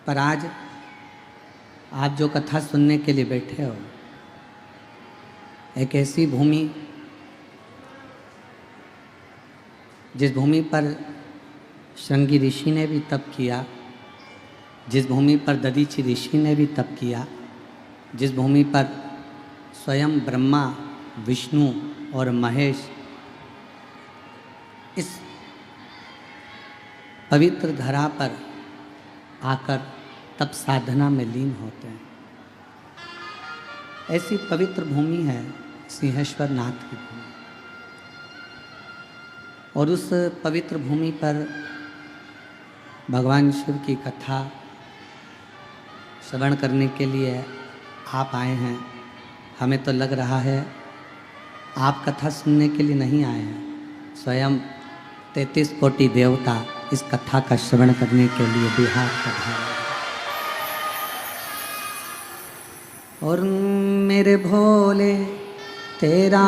पर आज आप जो कथा सुनने के लिए बैठे हो, एक ऐसी भूमि जिस भूमि पर श्रृंगी ऋषि ने भी तप किया, जिस भूमि पर दधीचि ऋषि ने भी तप किया, जिस भूमि पर स्वयं ब्रह्मा, विष्णु और महेश इस पवित्र धरा पर आकर तप साधना में लीन होते हैं, ऐसी पवित्र भूमि है सिंहेश्वर नाथ की भूमि। और उस पवित्र भूमि पर भगवान शिव की कथा श्रवण करने के लिए आप आए हैं। हमें तो लग रहा है आप कथा सुनने के लिए नहीं आए हैं, स्वयं 33 कोटि देवता इस कथा का श्रवण करने के लिए बिहार पधारे। और मेरे भोले तेरा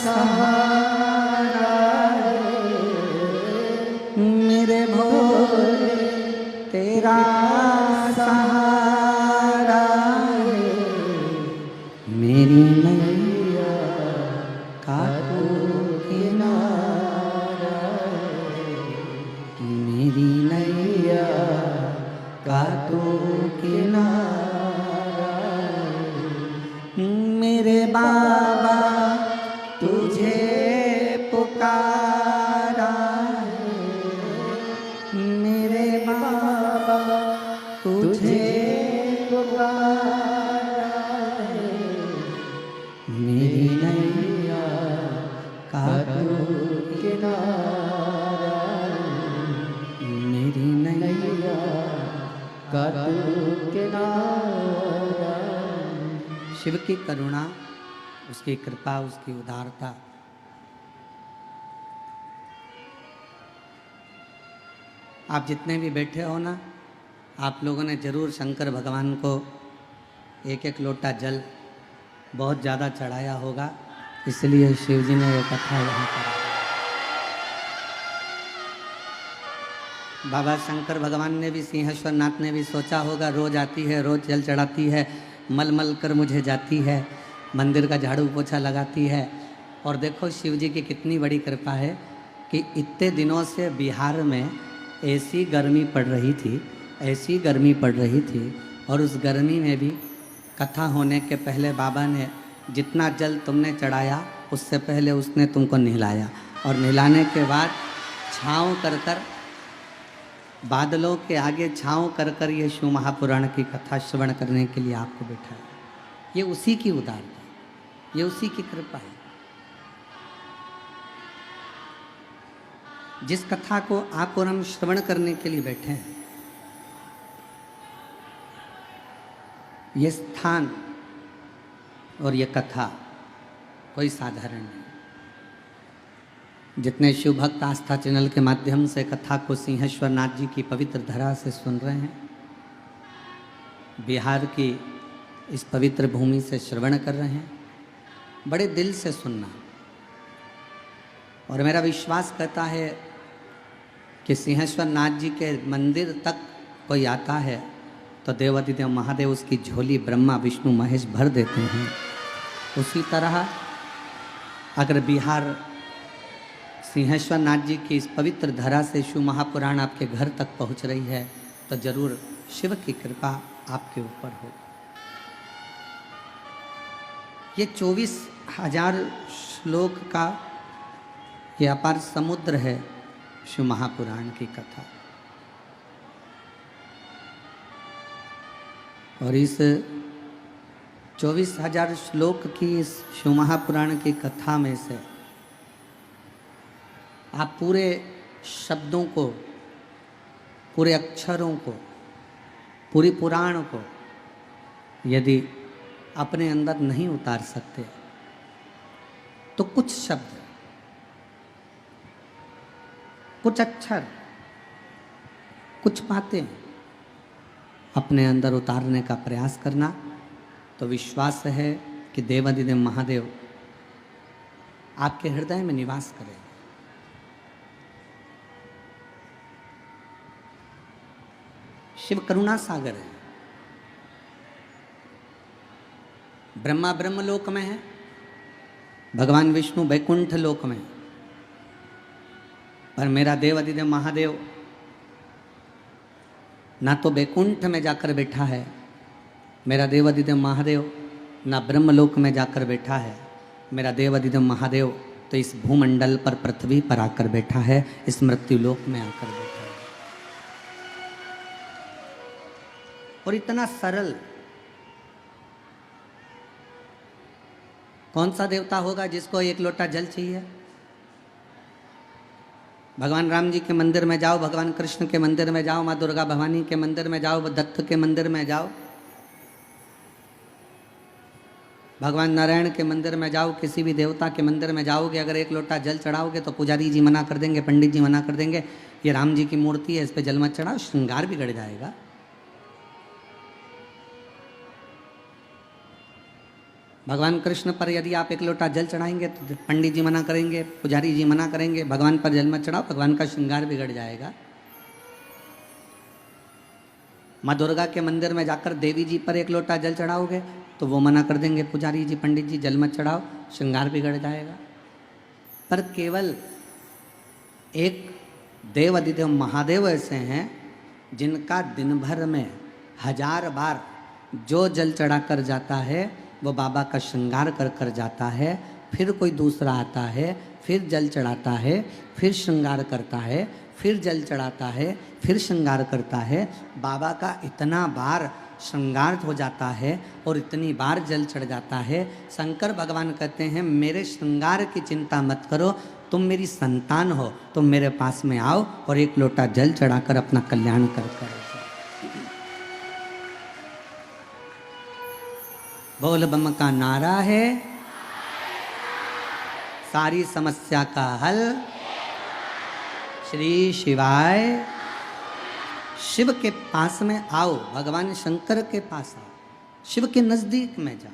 सहारा, मेरे भोले तेरा सहारा, मेरी नैया का तू किनारा, मेरी नैया का तू किनारा। मेरे बाबा तुझे पुकारा है, मेरे बाबा तुझे पुकारा है, मेरी नैया का तू किनारा, मेरी नैया का तू किनारा। शिव की करुणा, उसकी कृपा, उसकी उदारता आप जितने भी बैठे हो ना, आप लोगों ने जरूर शंकर भगवान को एक एक लोटा जल बहुत ज़्यादा चढ़ाया होगा, इसलिए शिव जी ने ये कथा यहाँ करा। बाबा शंकर भगवान ने भी, सिंहेश्वर नाथ ने भी सोचा होगा, रोज आती है, रोज जल चढ़ाती है, मल मल कर मुझे जाती है, मंदिर का झाड़ू पोछा लगाती है। और देखो शिव जी की कितनी बड़ी कृपा है कि इतने दिनों से बिहार में ऐसी गर्मी पड़ रही थी, ऐसी गर्मी पड़ रही थी, और उस गर्मी में भी कथा होने के पहले बाबा ने जितना जल तुमने चढ़ाया उससे पहले उसने तुमको नहलाया, और नहलाने के बाद छाँव कर कर, बादलों के आगे छाँव कर कर ये शिव महापुराण की कथा श्रवण करने के लिए आपको बैठाया। ये उसी की उदारता, ये उसी की कृपा है। जिस कथा को आप और हम श्रवण करने के लिए बैठे हैं, ये स्थान और ये कथा कोई साधारण नहीं। जितने शिव भक्त आस्था चैनल के माध्यम से कथा को सिंहेश्वर नाथ जी की पवित्र धरा से सुन रहे हैं, बिहार की इस पवित्र भूमि से श्रवण कर रहे हैं, बड़े दिल से सुनना। और मेरा विश्वास कहता है कि सिंहेश्वर नाथ जी के मंदिर तक कोई आता है तो देवाधिदेव महादेव उसकी झोली ब्रह्मा, विष्णु, महेश भर देते हैं। उसी तरह अगर बिहार सिंहेश्वर नाथ जी की इस पवित्र धरा से शिव महापुराण आपके घर तक पहुंच रही है तो जरूर शिव की कृपा आपके ऊपर हो। ये 24,000 श्लोक का ये अपार समुद्र है शिव महापुराण की कथा। और इस 24,000 श्लोक की इस शिव महापुराण की कथा में से आप पूरे शब्दों को, पूरे अक्षरों को, पूरी पुराण को यदि अपने अंदर नहीं उतार सकते तो कुछ शब्द, कुछ अक्षर, कुछ बातें अपने अंदर उतारने का प्रयास करना, तो विश्वास है कि देवाधिदेव महादेव आपके हृदय में निवास करें। शिव करुणा सागर है। ब्रह्मा ब्रह्म लोक में है, भगवान विष्णु वैकुंठ लोक में, पर मेरा देव अधिदेव महादेव ना तो वैकुंठ में जाकर बैठा है, मेरा देव अधिदेव महादेव ना ब्रह्मलोक में जाकर बैठा है, मेरा देव अधिदेव महादेव तो इस भूमंडल पर पृथ्वी पर आकर बैठा है, इस मृत्यु लोक में आकर बैठा है। और इतना सरल, कौन सा देवता होगा जिसको एक लोटा जल चाहिए? भगवान राम जी के मंदिर में जाओ, भगवान कृष्ण के मंदिर में जाओ, माँ दुर्गा भवानी के मंदिर में जाओ, दत्त के मंदिर में जाओ, भगवान नारायण के मंदिर में जाओ, किसी भी देवता के मंदिर में जाओगे, अगर एक लोटा जल चढ़ाओगे तो पुजारी जी मना कर देंगे, पंडित जी मना कर देंगे, ये राम जी की मूर्ति है, इस पे जल मत चढ़ाओ, श्रृंगार बिगड़ जाएगा। भगवान कृष्ण पर यदि आप एक लोटा जल चढ़ाएंगे तो पंडित जी मना करेंगे, पुजारी जी मना करेंगे, भगवान पर जल मत चढ़ाओ, भगवान का श्रृंगार बिगड़ जाएगा। माँ दुर्गा के मंदिर में जाकर देवी जी पर एक लोटा जल चढ़ाओगे तो वो मना कर देंगे, पुजारी जी पंडित जी जल मत चढ़ाओ, श्रृंगार बिगड़ जाएगा। पर केवल एक देव अधिदेव महादेव ऐसे हैं जिनका दिन भर में 1000 बार जो जल चढ़ा कर जाता है वो बाबा का श्रृंगार कर कर जाता है, फिर कोई दूसरा आता है, फिर जल चढ़ाता है, फिर श्रृंगार करता है, फिर जल चढ़ाता है, फिर श्रृंगार करता है। बाबा का इतना बार श्रृंगार हो जाता है और इतनी बार जल चढ़ जाता है। शंकर भगवान कहते हैं मेरे श्रृंगार की चिंता मत करो, तुम मेरी संतान हो, तुम मेरे पास में आओ और एक लोटा जल चढ़ाकर अपना कल्याण कर कर। बोल बम का नारा है, सारी समस्या का हल श्री शिवाय। शिव के पास में आओ, भगवान शंकर के पास आओ, शिव के नजदीक में जाओ।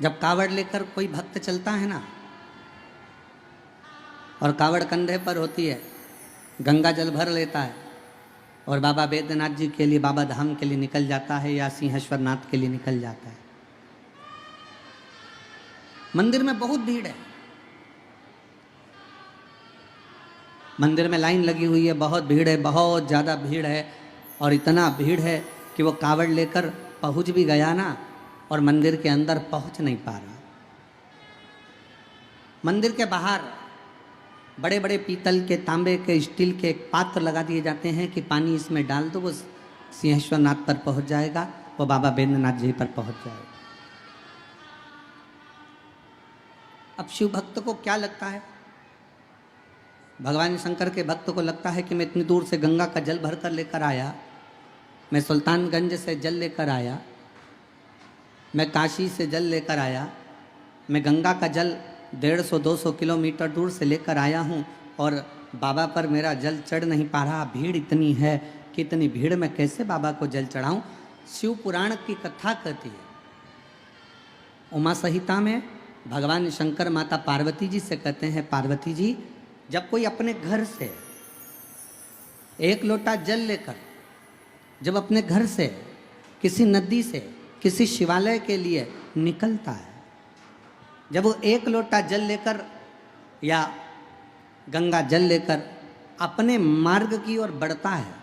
जब कावड़ लेकर कोई भक्त चलता है ना, और कावड़ कंधे पर होती है, गंगा जल भर लेता है और बाबा बैद्यनाथ जी के लिए, बाबा धाम के लिए निकल जाता है या सिंहेश्वर नाथ के लिए निकल जाता है। मंदिर में बहुत भीड़ है, मंदिर में लाइन लगी हुई है, बहुत भीड़ है, बहुत ज़्यादा भीड़ है, और इतना भीड़ है कि वो कावड़ लेकर पहुंच भी गया ना और मंदिर के अंदर पहुंच नहीं पा रहा। मंदिर के बाहर बड़े बड़े पीतल के, तांबे के, स्टील के पात्र लगा दिए जाते हैं कि पानी इसमें डाल दो, वो सिंहेश्वर नाथ पर पहुंच जाएगा, वो बाबा बैद्यनाथ जी पर पहुंच जाएगा। अब शिव भक्त को क्या लगता है? भगवान शंकर के भक्त को लगता है कि मैं इतनी दूर से गंगा का जल भर कर लेकर आया, मैं सुल्तानगंज से जल लेकर आया, मैं काशी से जल लेकर आया, मैं गंगा का जल 150-200 किलोमीटर दूर से लेकर आया हूँ और बाबा पर मेरा जल चढ़ नहीं पा रहा, भीड़ इतनी है कि इतनी भीड़ में कैसे बाबा को जल चढ़ाऊँ। शिव पुराण की कथा कहती है, उमा संहिता में भगवान शंकर माता पार्वती जी से कहते हैं, पार्वती जी जब कोई अपने घर से एक लोटा जल लेकर, जब अपने घर से किसी नदी से, किसी शिवालय के लिए निकलता है, जब वो एक लोटा जल लेकर या गंगा जल लेकर अपने मार्ग की ओर बढ़ता है,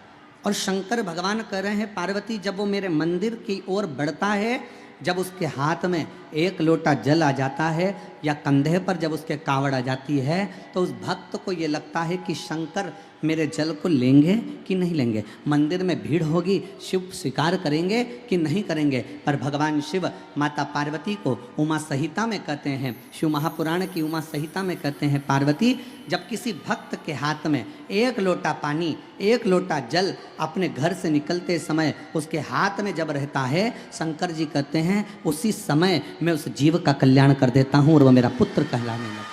और शंकर भगवान कह रहे हैं पार्वती जब वो मेरे मंदिर की ओर बढ़ता है, जब उसके हाथ में एक लोटा जल आ जाता है या कंधे पर जब उसके कावड़ आ जाती है, तो उस भक्त को ये लगता है कि शंकर मेरे जल को लेंगे कि नहीं लेंगे। मंदिर में भीड़ होगी, शिव स्वीकार करेंगे कि नहीं करेंगे। पर भगवान शिव माता पार्वती को उमा संहिता में कहते हैं, शिव महापुराण की उमा संहिता में कहते हैं, पार्वती जब किसी भक्त के हाथ में एक लोटा पानी, एक लोटा जल अपने घर से निकलते समय उसके हाथ में जब रहता है, शंकर जी कहते हैं उसी समय मैं उस जीव का कल्याण कर देता हूँ और वह मेरा पुत्र कहलाने लगता है।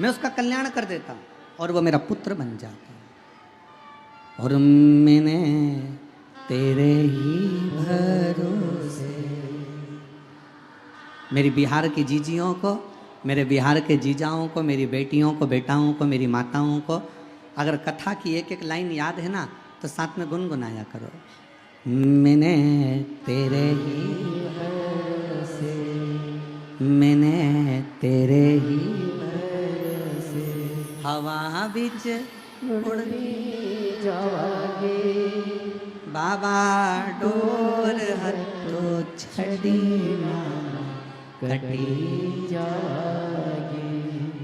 मैं उसका कल्याण कर देता हूँ और वह मेरा पुत्र बन जाता है। और मैंने तेरे ही भरोसे मेरी बिहार की जीजियों को, मेरे बिहार के जीजाओं को, मेरी बेटियों को, बेटाओं को, मेरी माताओं को, अगर कथा की एक एक लाइन याद है ना तो साथ में गुनगुनाया करो। मैंने तेरे ही भरोसे, मैंने तेरे ही भरोसे, हवा बिच उड़नी जावागे, बाबा डोर हथो छड़ी ना कटी जागे,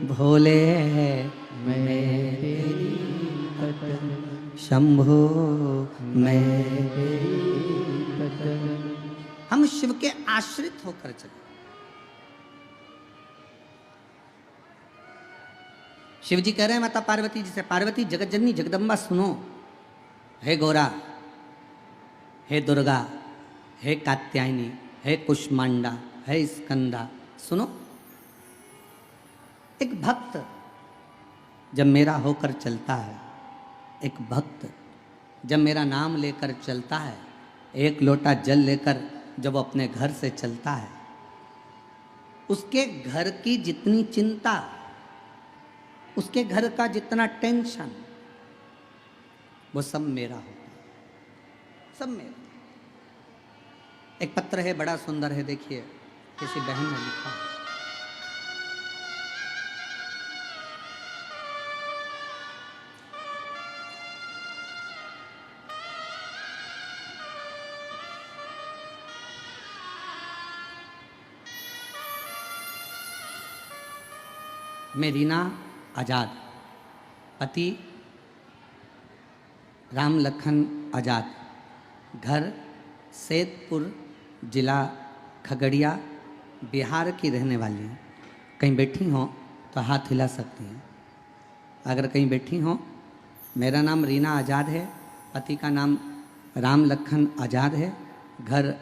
भोले मैं तेरी कटन, शंभो मैं तेरी कटन। हम शिव के आश्रित होकर चले। शिव जी कह रहे हैं माता पार्वती जी से, पार्वती जगत जननी जगदम्बा सुनो, हे गौरा, हे दुर्गा, हे कात्यायनी, हे कुष्मांडा, हे स्कंदा, सुनो। एक भक्त जब मेरा होकर चलता है, एक भक्त जब मेरा नाम लेकर चलता है, एक लोटा जल लेकर जब वो अपने घर से चलता है, उसके घर की जितनी चिंता, उसके घर का जितना टेंशन, वो सब मेरा होता है, सब मेरा। एक पत्र है, बड़ा सुंदर है, देखिए किसी बहन ने लिखा है। मैं रीना आजाद, पति राम लखन आजाद, घर सैदपुर, जिला खगड़िया, बिहार की रहने वाली हूँ। कहीं बैठी हो तो हाथ हिला सकती हैं अगर कहीं बैठी हो। मेरा नाम रीना आजाद है, पति का नाम राम लखन आजाद है, घर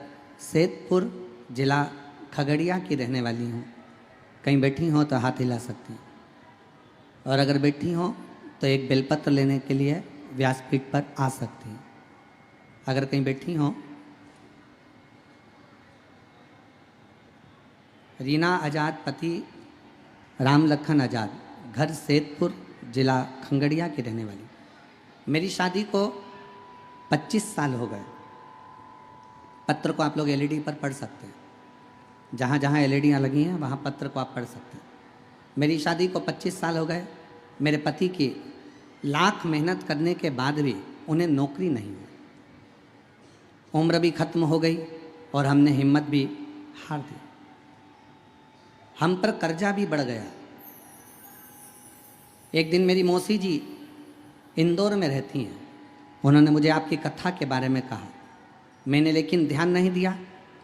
सैदपुर, जिला खगड़िया की रहने वाली हूँ। कहीं बैठी हो तो हाथ हिला सकती हैं, और अगर बैठी हो तो एक बेलपत्र लेने के लिए व्यासपीठ पर आ सकती हैं। अगर कहीं बैठी हो। रीना आजाद, पति राम लखन आजाद, घर सैदपुर, जिला खगड़िया की रहने वाली। मेरी शादी को 25 साल हो गए। पत्र को आप लोग एलईडी पर पढ़ सकते हैं, जहाँ जहाँ एलईडियाँ लगी हैं वहाँ पत्र को आप पढ़ सकते हैं। मेरी शादी को 25 साल हो गए। मेरे पति की लाख मेहनत करने के बाद भी उन्हें नौकरी नहीं हुई। उम्र भी खत्म हो गई और हमने हिम्मत भी हार दी। हम पर कर्जा भी बढ़ गया। एक दिन मेरी मौसी जी इंदौर में रहती हैं, उन्होंने मुझे आपकी कथा के बारे में कहा। मैंने लेकिन ध्यान नहीं दिया।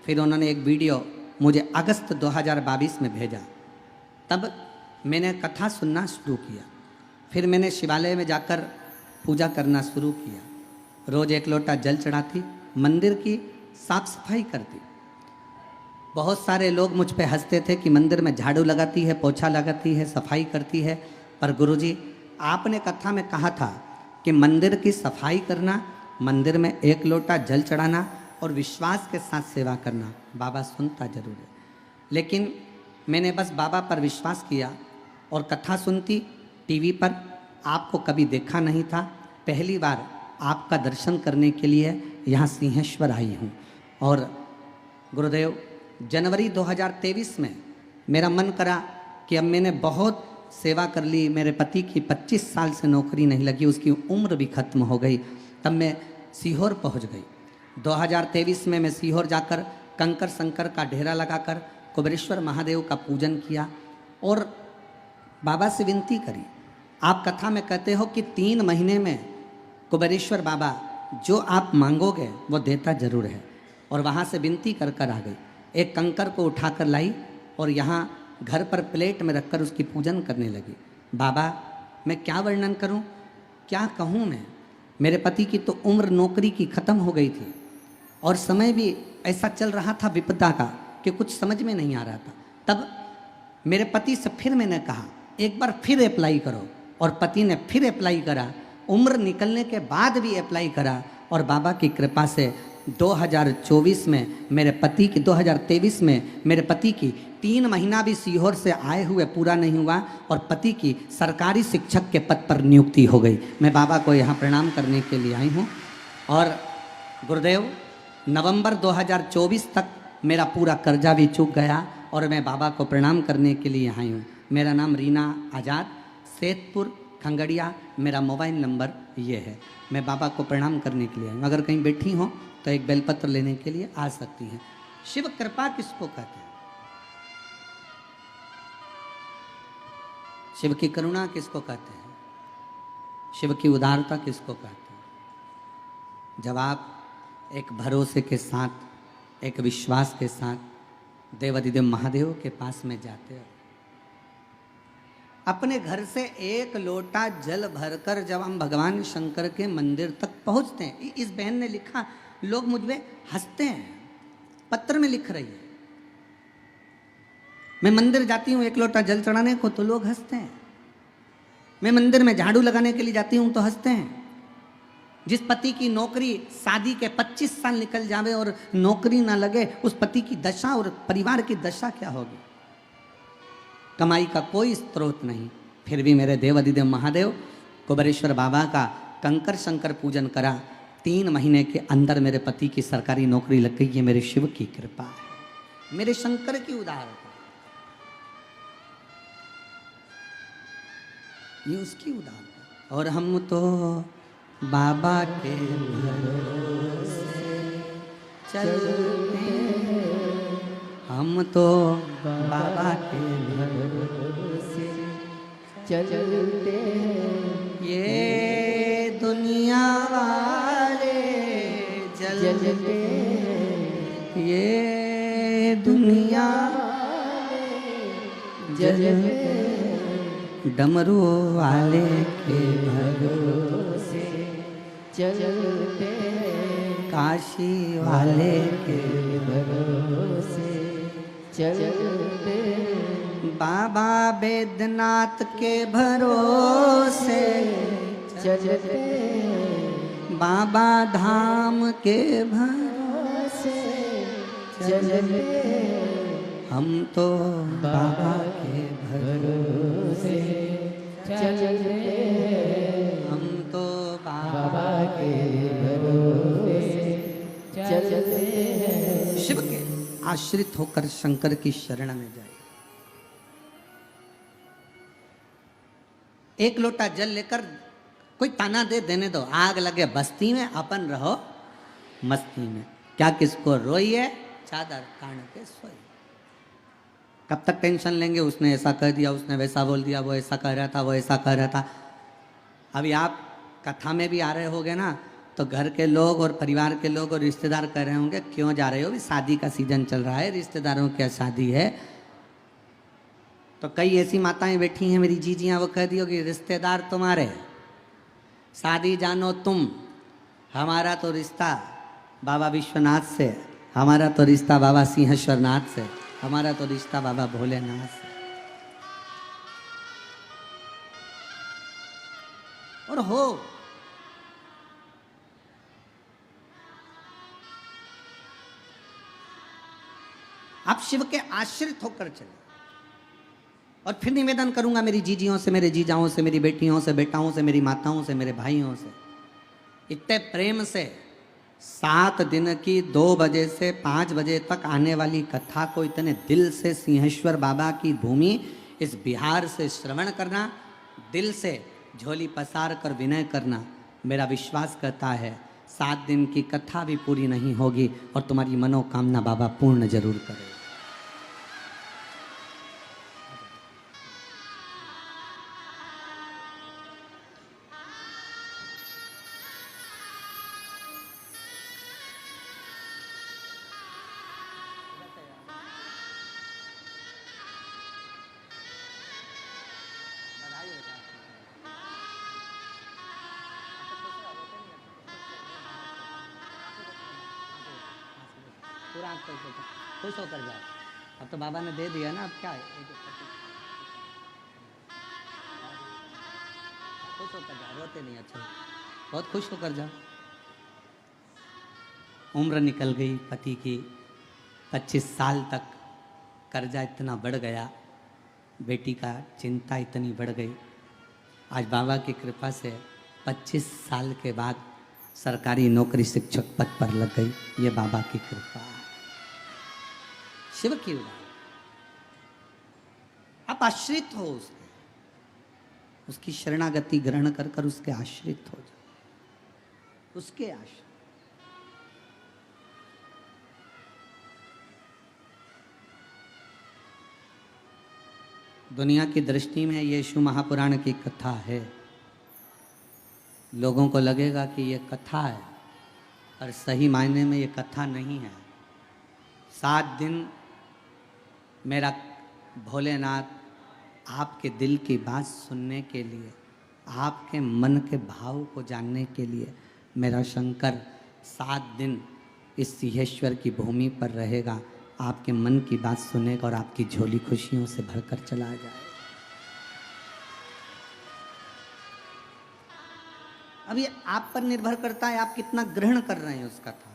फिर उन्होंने एक वीडियो मुझे अगस्त 2022 में भेजा। तब मैंने कथा सुनना शुरू किया। फिर मैंने शिवालय में जाकर पूजा करना शुरू किया। रोज़ एक लोटा जल चढ़ाती, मंदिर की साफ सफाई करती। बहुत सारे लोग मुझ पे हंसते थे कि मंदिर में झाड़ू लगाती है, पोछा लगाती है, सफाई करती है। पर गुरुजी, आपने कथा में कहा था कि मंदिर की सफाई करना, मंदिर में एक लोटा जल चढ़ाना और विश्वास के साथ सेवा करना, बाबा सुनता जरूर है। लेकिन मैंने बस बाबा पर विश्वास किया और कथा सुनती। टीवी पर आपको कभी देखा नहीं था, पहली बार आपका दर्शन करने के लिए यहाँ सिंहेश्वर आई हूँ। और गुरुदेव, जनवरी 2023 में मेरा मन करा कि अब मैंने बहुत सेवा कर ली, मेरे पति की 25 साल से नौकरी नहीं लगी, उसकी उम्र भी खत्म हो गई। तब मैं सीहोर पहुँच गई। 2023 में मैं सीहोर जाकर कंकर शंकर का ढेरा लगाकर कुबेरेश्वर महादेव का पूजन किया और बाबा से विनती करी। आप कथा में कहते हो कि 3 महीने में कुबेरेश्वर बाबा जो आप मांगोगे वो देता जरूर है। और वहाँ से विनती कर कर आ गई। एक कंकर को उठाकर लाई और यहाँ घर पर प्लेट में रखकर उसकी पूजन करने लगी। बाबा, मैं क्या वर्णन करूं, क्या कहूं मैं। मेरे पति की तो उम्र नौकरी की ख़त्म हो गई थी और समय भी ऐसा चल रहा था विपदा का कि कुछ समझ में नहीं आ रहा था। तब मेरे पति से फिर मैंने कहा एक बार फिर अप्लाई करो, और पति ने फिर अप्लाई करा। उम्र निकलने के बाद भी अप्लाई करा और बाबा की कृपा से 2024 में मेरे पति की 2023 में मेरे पति की 3 महीना भी सीहोर से आए हुए पूरा नहीं हुआ और पति की सरकारी शिक्षक के पद पर नियुक्ति हो गई। मैं बाबा को यहाँ प्रणाम करने के लिए आई हूँ। और गुरुदेव, नवंबर 2024 तक मेरा पूरा कर्जा भी चूक गया और मैं बाबा को प्रणाम करने के लिए आई हूँ। मेरा नाम रीना आज़ाद, सैदपुर खंगड़िया, मेरा मोबाइल नंबर ये है। मैं बाबा को प्रणाम करने के लिए आई हूँ। अगर कहीं बैठी हो तो एक बेलपत्र लेने के लिए आ सकती हैं। शिव कृपा किसको कहते हैं? शिव की करुणा किसको कहते हैं? शिव की उदारता किसको कहते हैं? जब आप एक भरोसे के साथ, एक विश्वास के साथ देवाधिदेव महादेव के पास में जाते हो, अपने घर से एक लोटा जल भरकर जब हम भगवान शंकर के मंदिर तक पहुंचते हैं। इस बहन ने लिखा, लोग मुझ में हंसते हैं, पत्र में लिख रही है, मैं मंदिर जाती हूँ एक लोटा जल चढ़ाने को तो लोग हंसते हैं, मैं मंदिर में झाड़ू लगाने के लिए जाती हूँ तो हंसते हैं। जिस पति की नौकरी शादी के 25 साल निकल जावे और नौकरी ना लगे, उस पति की दशा और परिवार की दशा क्या होगी? कमाई का कोई स्रोत नहीं, फिर भी मेरे देवाधिदेव महादेव कुबेरेश्वर बाबा का कंकर शंकर पूजन करा। 3 महीने के अंदर मेरे पति की सरकारी नौकरी लग गई। ये मेरे शिव की कृपा है, मेरे शंकर की उदारता, ये उसकी उदारता। और हम तो बाबा के भरोसे चलते हैं, हम तो बाबा के भरोसे चलते हैं। ये दुनिया वाले जलते हैं, ये दुनिया वाले जलते हैं, डमरू वाले के भरोसे चलते हैं, काशी वाले के भरोसे चलते हैं, बाबा बैद्यनाथ के भरोसे चलते हैं, बाबा धाम के भरोसे चलते हैं, हम तो बाबा के भरोसे चलते हैं, हम तो बाबा के भरोसे चलते हैं। शिव के आश्रित होकर शंकर की शरण में जाए। एक लोटा जल लेकर कोई ताना दे देने दो, आग लगे बस्ती में, अपन रहो मस्ती में। क्या किसको रोइए, चादर तान के सोइए। कब तक टेंशन लेंगे, उसने ऐसा कह दिया, उसने वैसा बोल दिया, वो ऐसा कह रहा था, वो ऐसा कह रहा था। अभी आप कथा में भी आ रहे होगे ना, तो घर के लोग और परिवार के लोग और रिश्तेदार कह रहे होंगे, क्यों जा रहे हो, भी शादी का सीजन चल रहा है, रिश्तेदारों की शादी है। तो कई ऐसी माताएं बैठी हैं मेरी जीजियाँ, वो कह दी होगी, रिश्तेदार तुम्हारे, शादी जानो तुम, हमारा तो रिश्ता बाबा विश्वनाथ से, हमारा तो रिश्ता बाबा सिंहेश्वर नाथ से, हमारा तो रिश्ता बाबा भोलेनाथ से। और हो आप शिव के आश्रित होकर चले। और फिर निवेदन करूंगा मेरी जीजियों से, मेरे जीजाओं से, मेरी बेटियों से, बेटाओं से, मेरी माताओं से, मेरे भाइयों से, इतने प्रेम से 7 दिन की 2 बजे से 5 बजे तक आने वाली कथा को इतने दिल से सिंहेश्वर बाबा की भूमि इस बिहार से श्रवण करना, दिल से झोली पसार कर विनय करना, मेरा विश्वास करता है 7 दिन की कथा भी पूरी नहीं होगी और तुम्हारी मनोकामना बाबा पूर्ण जरूर करे। पूरा खुश होकर जाओ। अब तो बाबा ने दे दिया ना, अब क्या है, खुश होकर जाओ, रोते नहीं, अच्छा बहुत खुश होकर जाओ। उम्र निकल गई पति की, 25 साल तक कर्जा इतना बढ़ गया, बेटी का चिंता इतनी बढ़ गई। आज बाबा की कृपा से 25 साल के बाद सरकारी नौकरी शिक्षक पद पर लग गई। ये बाबा की कृपा है, शिव की उदाहरण। आप आश्रित हो उसके, उसकी शरणागति ग्रहण कर कर उसके आश्रित हो जाओ, उसके आश्रित। दुनिया की दृष्टि में यीशु महापुराण की कथा है। लोगों को लगेगा कि ये कथा है, पर सही मायने में ये कथा नहीं है। 7 दिन मेरा भोलेनाथ आपके दिल की बात सुनने के लिए, आपके मन के भाव को जानने के लिए मेरा शंकर 7 दिन इस सिंहेश्वर की भूमि पर रहेगा, आपके मन की बात सुनेगा और आपकी झोली खुशियों से भरकर चला जाए। अब ये आप पर निर्भर करता है, आप कितना ग्रहण कर रहे हैं उस कथा।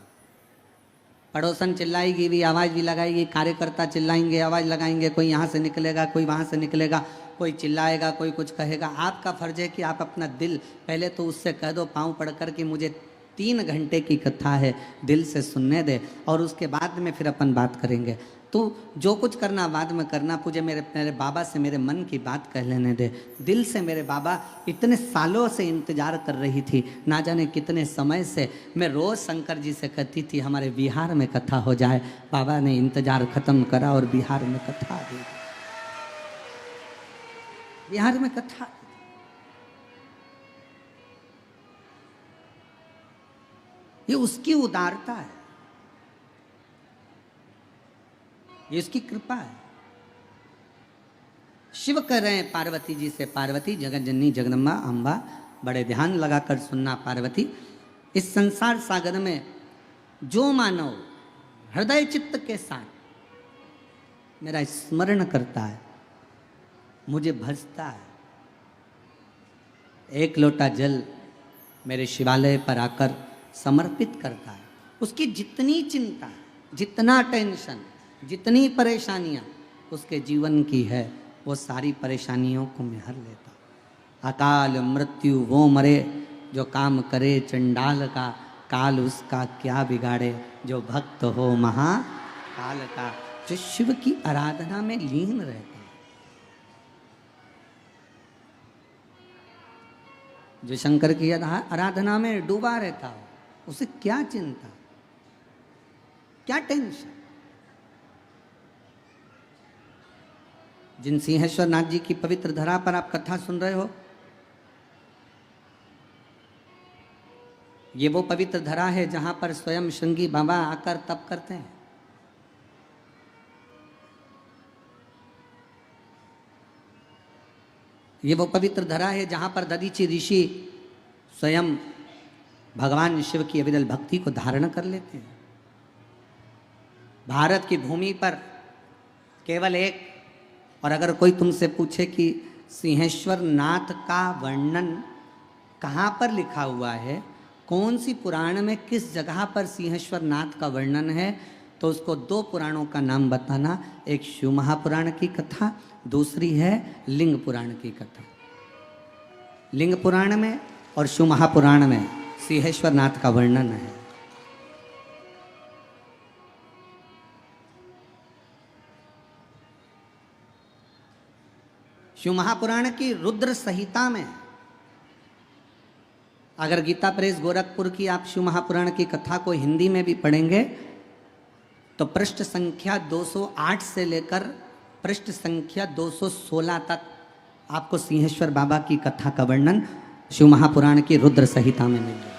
पड़ोसन चिल्लाएगी भी, आवाज़ भी लगाएगी, कार्यकर्ता चिल्लाएंगे, आवाज़ लगाएंगे, कोई यहाँ से निकलेगा, कोई वहाँ से निकलेगा, कोई चिल्लाएगा, कोई कुछ कहेगा। आपका फर्ज है कि आप अपना दिल पहले तो उससे कह दो पाँव पड़कर कि मुझे 3 घंटे की कथा है, दिल से सुनने दे, और उसके बाद में फिर अपन बात करेंगे। तो जो कुछ करना बाद में करना, मुझे मेरे बाबा से मेरे मन की बात कह लेने दे। दिल से मेरे बाबा इतने सालों से इंतजार कर रही थी, ना जाने कितने समय से मैं रोज़ शंकर जी से कहती थी हमारे बिहार में कथा हो जाए। बाबा ने इंतजार ख़त्म करा और बिहार में कथा दी। बिहार में कथा, ये उसकी उदारता है, ये उसकी कृपा है। शिव कह रहे हैं पार्वती जी से, पार्वती जगत जननी जगदम्बा अम्बा, बड़े ध्यान लगाकर सुनना पार्वती। इस संसार सागर में जो मानव हृदय चित्त के साथ मेरा स्मरण करता है, मुझे भजता है, एक लोटा जल मेरे शिवालय पर आकर समर्पित करता है, उसकी जितनी चिंता, जितना टेंशन, जितनी परेशानियां उसके जीवन की है, वो सारी परेशानियों को मैं हर लेता। अकाल मृत्यु वो मरे जो काम करे चंडाल का, काल उसका क्या बिगाड़े जो भक्त हो महाकाल का। जो शिव की आराधना में लीन रहते हैं, जो शंकर की आराधना में डूबा रहता हो, उसे क्या चिंता, क्या टेंशन। जिन सिंहेश्वर नाथ जी की पवित्र धरा पर आप कथा सुन रहे हो, ये वो पवित्र धरा है जहां पर स्वयं श्रृंगी बाबा आकर तप करते हैं। ये वो पवित्र धरा है जहां पर दधीचि ऋषि स्वयं भगवान शिव की अविरल भक्ति को धारण कर लेते हैं। भारत की भूमि पर केवल एक, और अगर कोई तुमसे पूछे कि सिंहेश्वर नाथ का वर्णन कहाँ पर लिखा हुआ है, कौन सी पुराण में किस जगह पर सिंहेश्वर नाथ का वर्णन है, तो उसको 2 पुराणों का नाम बताना। एक शिव महापुराण की कथा, दूसरी है लिंग पुराण की कथा। लिंग पुराण में और शिव महापुराण में सिंहेश्वर नाथ का वर्णन है। शिव महापुराण की रुद्र संहिता में, अगर गीता प्रेस गोरखपुर की आप शिव महापुराण की कथा को हिंदी में भी पढ़ेंगे तो पृष्ठ संख्या 208 से लेकर पृष्ठ संख्या 216 तक आपको सिंहेश्वर बाबा की कथा का वर्णन शिव महापुराण की रुद्र संहिता में मिल जाएगा।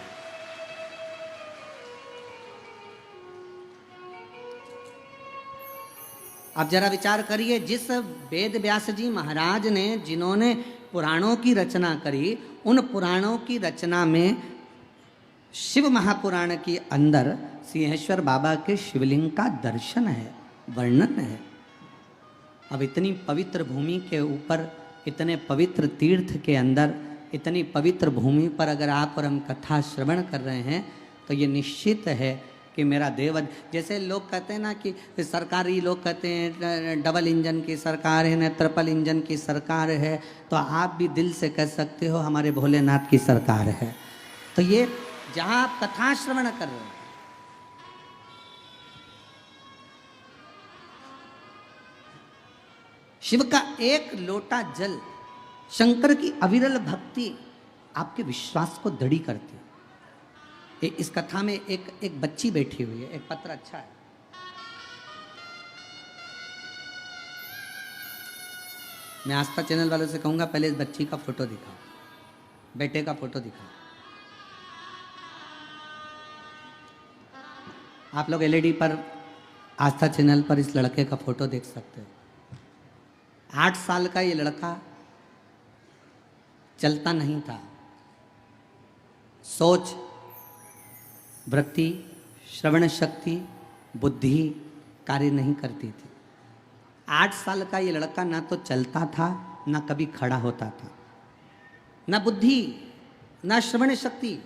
अब जरा विचार करिए, जिस वेद व्यास जी महाराज ने, जिन्होंने पुराणों की रचना करी, उन पुराणों की रचना में शिव महापुराण के अंदर सिंहेश्वर बाबा के शिवलिंग का दर्शन है, वर्णन है। अब इतनी पवित्र भूमि के ऊपर, इतने पवित्र तीर्थ के अंदर, इतनी पवित्र भूमि पर अगर आप और हम कथा श्रवण कर रहे हैं तो ये निश्चित है कि मेरा देव, जैसे लोग कहते हैं ना कि सरकारी लोग कहते हैं डबल इंजन की सरकार है ना, ट्रिपल इंजन की सरकार है, तो आप भी दिल से कह सकते हो हमारे भोलेनाथ की सरकार है। तो ये जहां आप कथा श्रवण कर रहे हो, शिव का एक लोटा जल, शंकर की अविरल भक्ति आपके विश्वास को दृढ़ करती है। इस कथा में एक बच्ची बैठी हुई है, एक पत्र अच्छा है। मैं आस्था चैनल वालों से कहूंगा पहले इस बच्ची का फोटो दिखाओ, बेटे का फोटो दिखाओ। आप लोग एलईडी पर आस्था चैनल पर इस लड़के का फोटो देख सकते हो। 8 साल का ये लड़का चलता नहीं था, सोच, वृत्ति, श्रवण शक्ति, बुद्धि कार्य नहीं करती थी। 8 साल का ये लड़का ना तो चलता था, ना कभी खड़ा होता था, ना बुद्धि, ना श्रवण शक्ति,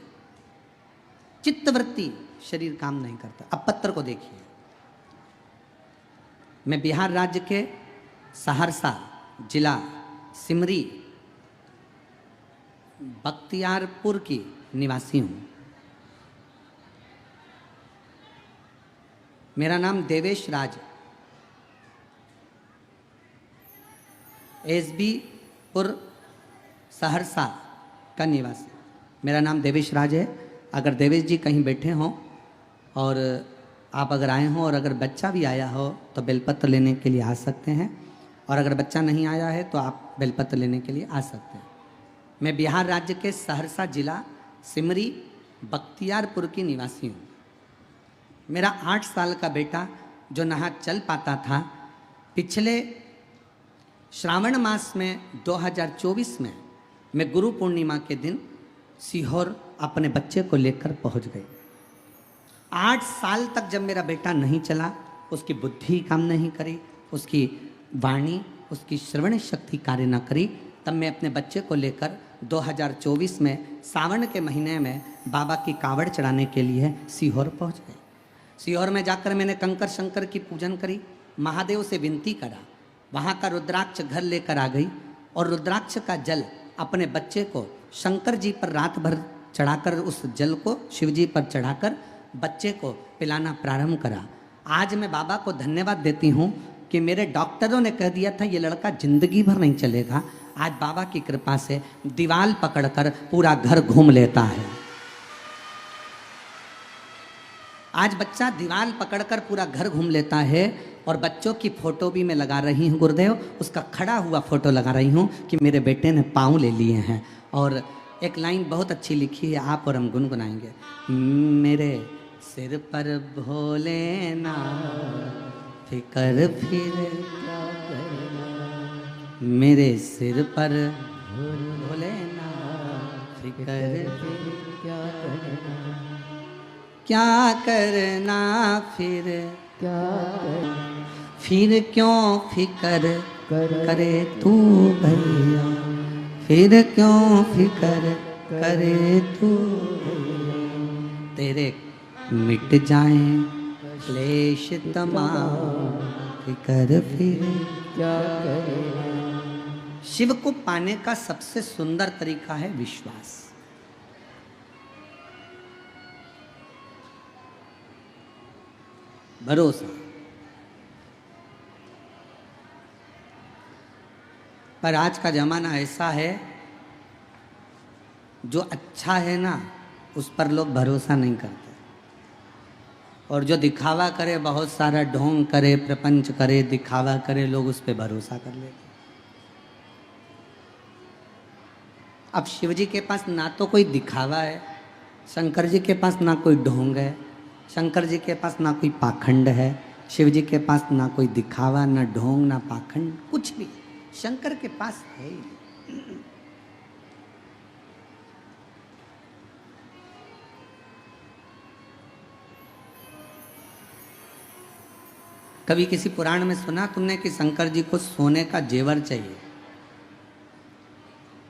चित्तवृत्ति, शरीर काम नहीं करता। अब पत्र को देखिए। मैं बिहार राज्य के सहरसा जिला सिमरी बख्तियारपुर की निवासी हूं। मेरा नाम देवेश राज, एसबी पुर सहरसा का निवासी। मेरा नाम देवेश राज है। अगर देवेश जी कहीं बैठे हों और आप अगर आए हों और अगर बच्चा भी आया हो तो बेलपत्र लेने के लिए आ सकते हैं, और अगर बच्चा नहीं आया है तो आप बेलपत्र लेने के लिए आ सकते हैं। मैं बिहार राज्य के सहरसा जिला सिमरी बख्तियारपुर की निवासी हूँ। मेरा 8 साल का बेटा जो ना चल पाता था, पिछले श्रावण मास में 2024 में मैं गुरु पूर्णिमा के दिन सीहोर अपने बच्चे को लेकर पहुंच गई। 8 साल तक जब मेरा बेटा नहीं चला, उसकी बुद्धि काम नहीं करी, उसकी वाणी, उसकी श्रवण शक्ति कार्य न करी, तब मैं अपने बच्चे को लेकर 2024 में सावन के महीने में बाबा की कावड़ चढ़ाने के लिए सीहोर पहुंच गए। सीहोर में जाकर मैंने कंकर शंकर की पूजन करी, महादेव से विनती करा, वहाँ का रुद्राक्ष घर लेकर आ गई और रुद्राक्ष का जल अपने बच्चे को शंकर जी पर रात भर चढ़ाकर, उस जल को शिव जी पर चढ़ाकर बच्चे को पिलाना प्रारंभ करा। आज मैं बाबा को धन्यवाद देती हूँ कि मेरे डॉक्टरों ने कह दिया था ये लड़का जिंदगी भर नहीं चलेगा, आज बाबा की कृपा से दीवाल पकड़कर पूरा घर घूम लेता है। आज बच्चा दीवाल पकड़कर पूरा घर घूम लेता है। और बच्चों की फोटो भी मैं लगा रही हूँ गुरुदेव, उसका खड़ा हुआ फोटो लगा रही हूँ कि मेरे बेटे ने पाँव ले लिए हैं। और एक लाइन बहुत अच्छी लिखी है, आप और हम गुनगुनाएंगे। मेरे सिर पर भोलेनाथ फिकर फिर, मेरे सिर पर भोलेनाथ फिकर क्या करना फिर, फिर क्यों फिकर करे तू भैया, फिर क्यों फिकर करे तू, तेरे मिट जाएं क्लेश तमाम, फिकर फिर क्या करे। शिव को पाने का सबसे सुंदर तरीका है विश्वास। भरोसा। पर आज का जमाना ऐसा है, जो अच्छा है ना उस पर लोग भरोसा नहीं करते, और जो दिखावा करे, बहुत सारा ढोंग करे, प्रपंच करे, दिखावा करे, लोग उस पर भरोसा कर लेते। अब शिव जी के पास ना तो कोई दिखावा है, शंकर जी के पास ना कोई ढोंग है, शंकर जी के पास ना कोई पाखंड है, शिव जी के पास ना कोई दिखावा, ना ढोंग, ना पाखंड, कुछ भी शंकर के पास है ही। कभी किसी पुराण में सुना तुमने कि शंकर जी को सोने का जेवर चाहिए?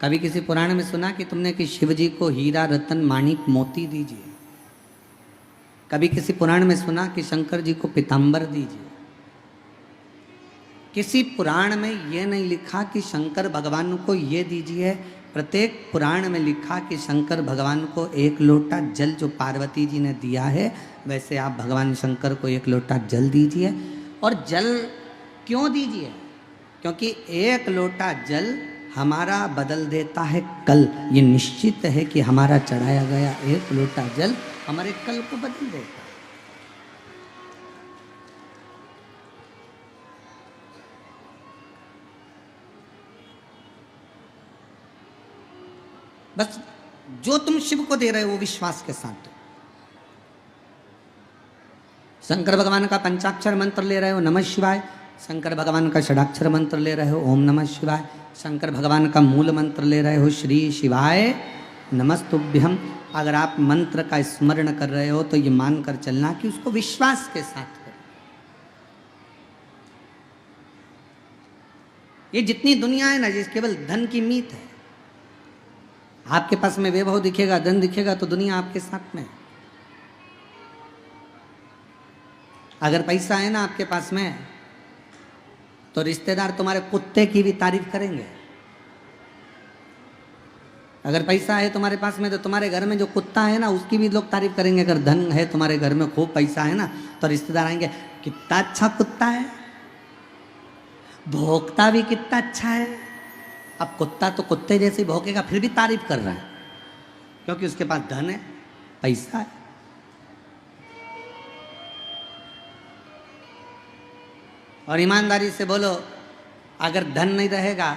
कभी किसी पुराण में सुना कि तुमने कि शिव जी को हीरा रतन माणिक मोती दीजिए? कभी किसी पुराण में सुना कि शंकर जी को पीताम्बर दीजिए? किसी पुराण में ये नहीं लिखा कि शंकर भगवान को ये दीजिए। प्रत्येक पुराण में लिखा कि शंकर भगवान को एक लोटा जल जो पार्वती जी ने दिया है, वैसे आप भगवान शंकर को एक लोटा जल दीजिए। और जल क्यों दीजिए? क्योंकि एक लोटा जल हमारा बदल देता है कल। ये निश्चित है कि हमारा चढ़ाया गया एक लोटा जल हमारे कल को बदल देता है। बस जो तुम शिव को दे रहे हो वो विश्वास के साथ दो। शंकर भगवान का पंचाक्षर मंत्र ले रहे हो, नमः शिवाय। शंकर भगवान का षडाक्षर मंत्र ले रहे हो, ओम नमः शिवाय। शंकर भगवान का मूल मंत्र ले रहे हो, श्री शिवाय नमस्तुभ्यम। अगर आप मंत्र का स्मरण कर रहे हो तो ये मानकर चलना कि उसको विश्वास के साथ करो। ये जितनी दुनिया है ना, जिस केवल धन की मीत है। आपके पास में वैभव दिखेगा, धन दिखेगा तो दुनिया आपके साथ में है। अगर पैसा है ना आपके पास में तो रिश्तेदार तुम्हारे कुत्ते की भी तारीफ करेंगे। अगर पैसा है तुम्हारे पास में तो तुम्हारे घर में जो कुत्ता है ना उसकी भी लोग तारीफ करेंगे। अगर धन है तुम्हारे घर में, खूब पैसा है ना, तो रिश्तेदार आएंगे, कितना अच्छा कुत्ता है, भौंकता भी कितना अच्छा है। अब कुत्ता तो कुत्ते जैसे भौंकेगा, फिर भी तारीफ कर रहा है क्योंकि उसके पास धन है, पैसा है। और ईमानदारी से बोलो, अगर धन नहीं रहेगा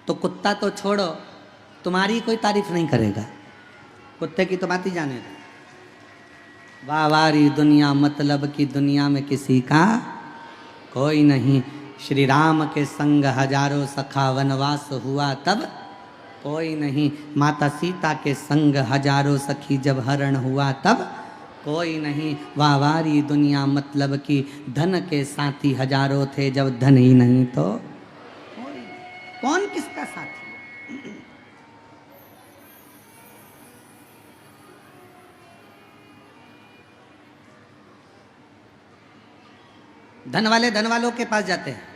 तो कुत्ता तो छोड़ो, तुम्हारी कोई तारीफ नहीं करेगा। कुत्ते की तो बात ही जाने दो। वाह वारी दुनिया, मतलब की दुनिया में किसी का कोई नहीं। श्री राम के संग हजारों सखा वनवास हुआ तब कोई नहीं। माता सीता के संग हजारों सखी जब हरण हुआ तब कोई नहीं। वाह वारी दुनिया, मतलब की धन के साथी हजारों थे, जब धन ही नहीं तो कोई। कौन किसका साथी? धन वाले धन वालों के पास जाते हैं,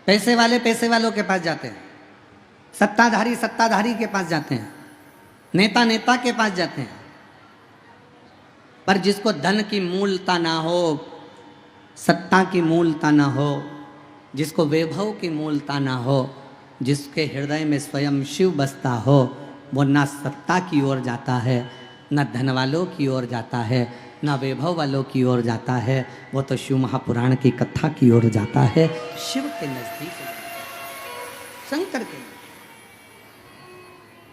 पैसे वाले पैसे वालों के पास जाते हैं, सत्ताधारी सत्ताधारी के पास जाते हैं, नेता नेता के पास जाते हैं। पर जिसको धन की मूलता ना हो, सत्ता की मूलता ना हो, जिसको वैभव की मूलता ना हो, जिसके हृदय में स्वयं शिव बसता हो, वो ना सत्ता की ओर जाता है, ना धन वालों की ओर जाता है, ना वैभव वालों की ओर जाता है। वो तो शिव महापुराण की कथा की ओर जाता है, शिव के नजदीक, शंकर के।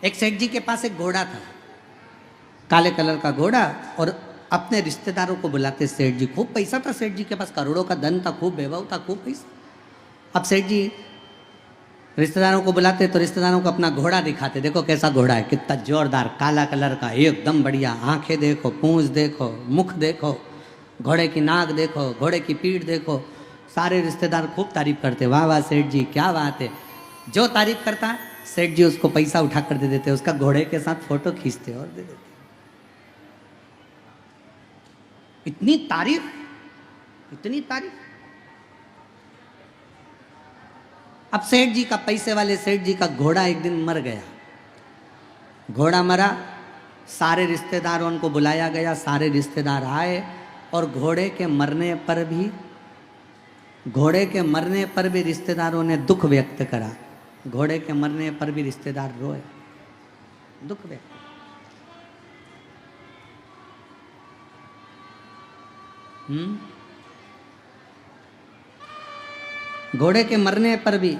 एक सेठ जी के पास एक घोड़ा था, काले कलर का घोड़ा, और अपने रिश्तेदारों को बुलाते सेठ जी। खूब पैसा था सेठ जी के पास, करोड़ों का धन था, खूब वैभव था, खूब पैसा। अब सेठ जी रिश्तेदारों को बुलाते तो रिश्तेदारों को अपना घोड़ा दिखाते, देखो कैसा घोड़ा है, कितना जोरदार, काला कलर का, एकदम बढ़िया, आंखें देखो, पूंछ देखो, मुख देखो, घोड़े की नाक देखो, घोड़े की पीठ देखो। सारे रिश्तेदार खूब तारीफ करते, वाह वाह सेठ जी क्या बात है। जो तारीफ करता सेठ जी उसको पैसा उठा कर दे देते, उसका घोड़े के साथ फोटो खींचते और दे देते। इतनी तारीफ, इतनी तारीफ। अब सेठ जी का, पैसे वाले सेठ जी का घोड़ा एक दिन मर गया। घोड़ा मरा, सारे रिश्तेदारों को बुलाया गया, सारे रिश्तेदार आए, और घोड़े के मरने पर भी रिश्तेदारों ने दुख व्यक्त करा। घोड़े के मरने पर भी रिश्तेदार रोए, दुख व्यक्त। घोड़े के मरने पर भी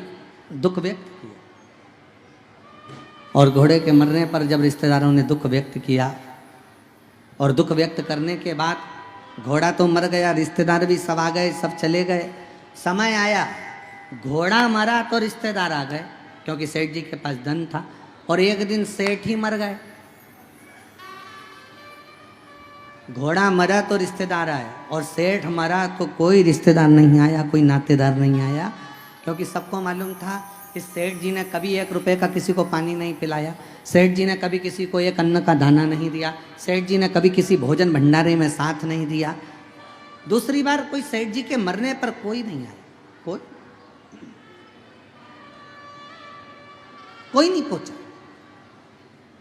दुख व्यक्त किया। और घोड़े के मरने पर जब रिश्तेदारों ने दुख व्यक्त किया, और दुख व्यक्त करने के बाद घोड़ा तो मर गया, रिश्तेदार भी सब आ गए, सब चले गए। समय आया, घोड़ा मरा तो रिश्तेदार आ गए, क्योंकि सेठ जी के पास धन था। और एक दिन सेठ ही मर गए। घोड़ा मरा तो रिश्तेदार आए, और सेठ मरा तो कोई रिश्तेदार नहीं आया, कोई नातेदार नहीं आया। क्योंकि सबको मालूम था इस सेठ जी ने कभी 1 रुपए का किसी को पानी नहीं पिलाया, सेठ जी ने कभी किसी को एक अन्न का दाना नहीं दिया, सेठ जी ने कभी किसी भोजन भंडारे में साथ नहीं दिया। दूसरी बार कोई सेठ जी के मरने पर कोई नहीं आया, कोई नहीं पहुंचा।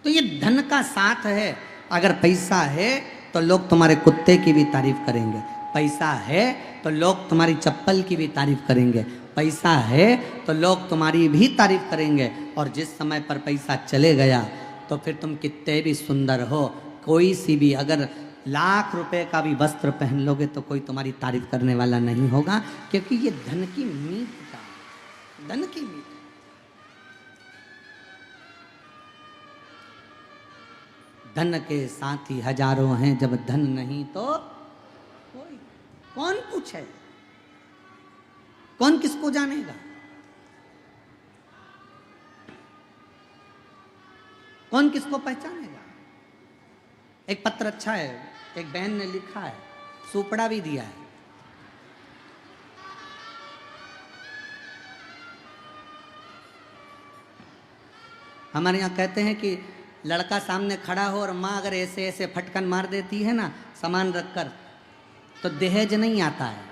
तो ये धन का साथ है। अगर पैसा है तो लोग तुम्हारे कुत्ते की भी तारीफ करेंगे, पैसा है तो लोग तुम्हारी चप्पल की भी तारीफ करेंगे, पैसा है तो लोग तुम्हारी भी तारीफ करेंगे। और जिस समय पर पैसा चले गया तो फिर तुम कितने भी सुंदर हो, कोई सी भी अगर लाख रुपए का भी वस्त्र पहन लोगे तो कोई तुम्हारी तारीफ करने वाला नहीं होगा, क्योंकि ये धन की मीत का, धन की मीत। धन के साथी हजारों हैं, जब धन नहीं तो कोई। कौन पूछे, कौन किसको जानेगा, कौन किसको पहचानेगा। एक पत्र अच्छा है, एक बहन ने लिखा है, सुपड़ा भी दिया है। हमारे यहाँ कहते हैं कि लड़का सामने खड़ा हो और माँ अगर ऐसे ऐसे फटकन मार देती है ना सामान रखकर, तो दहेज नहीं आता है।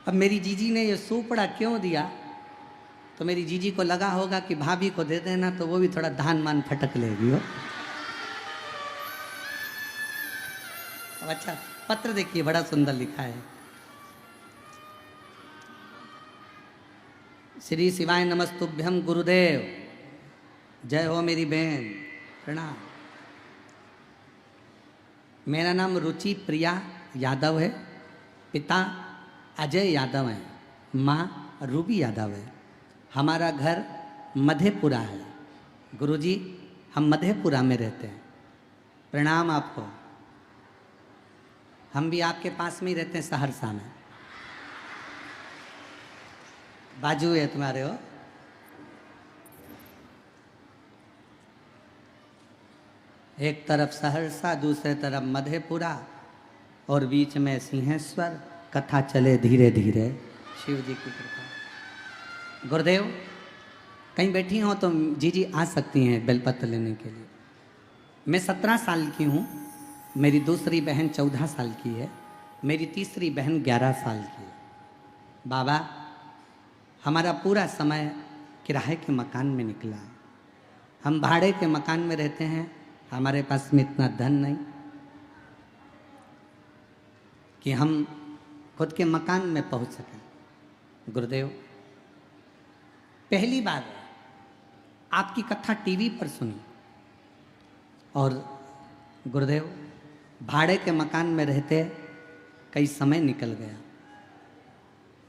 अब मेरी जीजी ने ये सुपड़ा क्यों दिया, तो मेरी जीजी को लगा होगा कि भाभी को दे देना तो वो भी थोड़ा धान मान फटक लेगी हो। अच्छा पत्र देखिए, बड़ा सुंदर लिखा है। श्री शिवाय नमस्तुभ्यम गुरुदेव, जय हो मेरी बहन, प्रणाम। मेरा नाम रुचि प्रिया यादव है, पिता अजय यादव है, माँ रूबी यादव है। हमारा घर मधेपुरा है। गुरुजी हम मधेपुरा में रहते हैं। प्रणाम आपको। हम भी आपके पास में ही रहते हैं, सहरसा में, बाजू है तुम्हारे हो। एक तरफ सहरसा, दूसरे तरफ मधेपुरा और बीच में सिंहेश्वर। कथा चले धीरे धीरे, शिव जी की कृपा। गुरुदेव कहीं बैठी हो तो जीजी आ सकती हैं बेलपत्र लेने के लिए। मैं 17 साल की हूँ, मेरी दूसरी बहन 14 साल की है, मेरी तीसरी बहन 11 साल की है। बाबा हमारा पूरा समय किराए के मकान में निकला है। हम भाड़े के मकान में रहते हैं। हमारे पास में इतना धन नहीं कि हम खुद के मकान में पहुंच सकें। गुरुदेव पहली बार आपकी कथा टीवी पर सुनी, और गुरुदेव भाड़े के मकान में रहते कई समय निकल गया।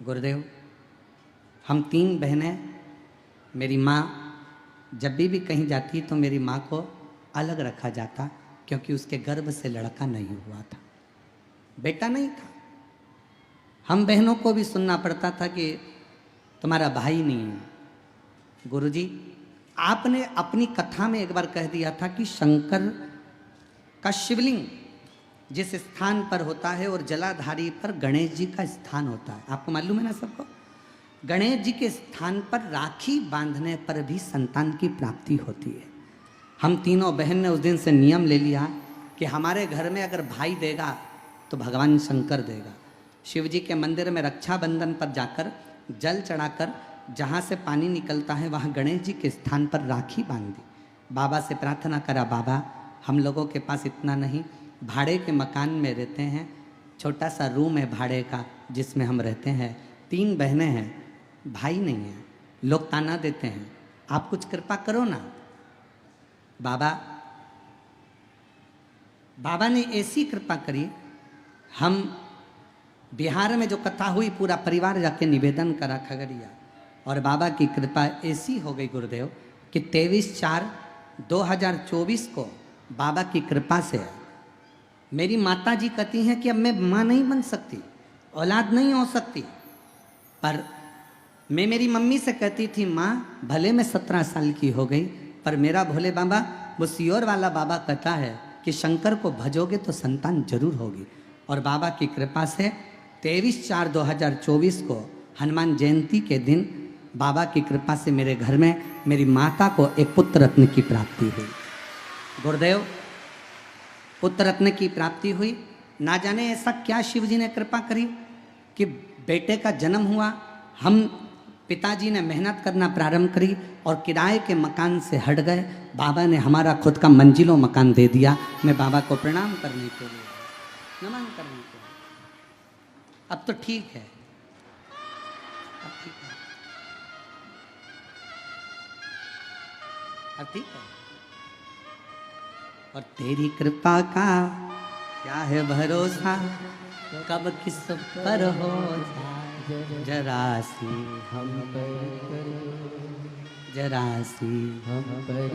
गुरुदेव हम 3 बहनें, मेरी माँ जब भी कहीं जाती तो मेरी माँ को अलग रखा जाता, क्योंकि उसके गर्भ से लड़का नहीं हुआ था, बेटा नहीं था। हम बहनों को भी सुनना पड़ता था कि तुम्हारा भाई नहीं है। गुरुजी आपने अपनी कथा में एक बार कह दिया था कि शंकर का शिवलिंग जिस स्थान पर होता है और जलाधारी पर गणेश जी का स्थान होता है, आपको मालूम है ना सबको। गणेश जी के स्थान पर राखी बांधने पर भी संतान की प्राप्ति होती है। हम तीनों बहन ने उस दिन से नियम ले लिया कि हमारे घर में अगर भाई देगा तो भगवान शंकर देगा। शिव जी के मंदिर में रक्षाबंधन पर जाकर जल चढ़ाकर जहाँ से पानी निकलता है वहाँ गणेश जी के स्थान पर राखी बांध दी। बाबा से प्रार्थना करा, बाबा हम लोगों के पास इतना नहीं, भाड़े के मकान में रहते हैं, छोटा सा रूम है भाड़े का जिसमें हम रहते हैं, 3 बहनें हैं, भाई नहीं है, लोग ताना देते हैं, आप कुछ कृपा करो ना। बाबा ने ऐसी कृपा करी, हम बिहार में जो कथा हुई पूरा परिवार जाके निवेदन करा खगड़िया, और बाबा की कृपा ऐसी हो गई गुरुदेव कि 23/4/2024 को बाबा की कृपा से मेरी माता जी कहती हैं कि अब मैं माँ नहीं बन सकती, औलाद नहीं हो सकती, पर मैं मेरी मम्मी से कहती थी माँ भले मैं 17 साल की हो गई, पर मेरा भोले बाबा वो सियोर वाला बाबा कहता है कि शंकर को भजोगे तो संतान जरूर होगी। और बाबा की कृपा से 23/4/2024 को हनुमान जयंती के दिन बाबा की कृपा से मेरे घर में मेरी माता को एक पुत्र रत्न की प्राप्ति हुई। गुरुदेव, पुत्र रत्न की प्राप्ति हुई। ना जाने ऐसा क्या शिव जी ने कृपा करी कि बेटे का जन्म हुआ। हम पिताजी ने मेहनत करना प्रारंभ करी और किराए के मकान से हट गए। बाबा ने हमारा खुद का मंजिलों मकान दे दिया। मैं बाबा को प्रणाम करने के लिए, नमन करने के लिए। अब तो ठीक है, अब ठीक है, अब ठीक है। और तेरी कृपा का क्या है भरोसा, कब किस पर हो जाए जरा सी हम पर जरा सी हम पर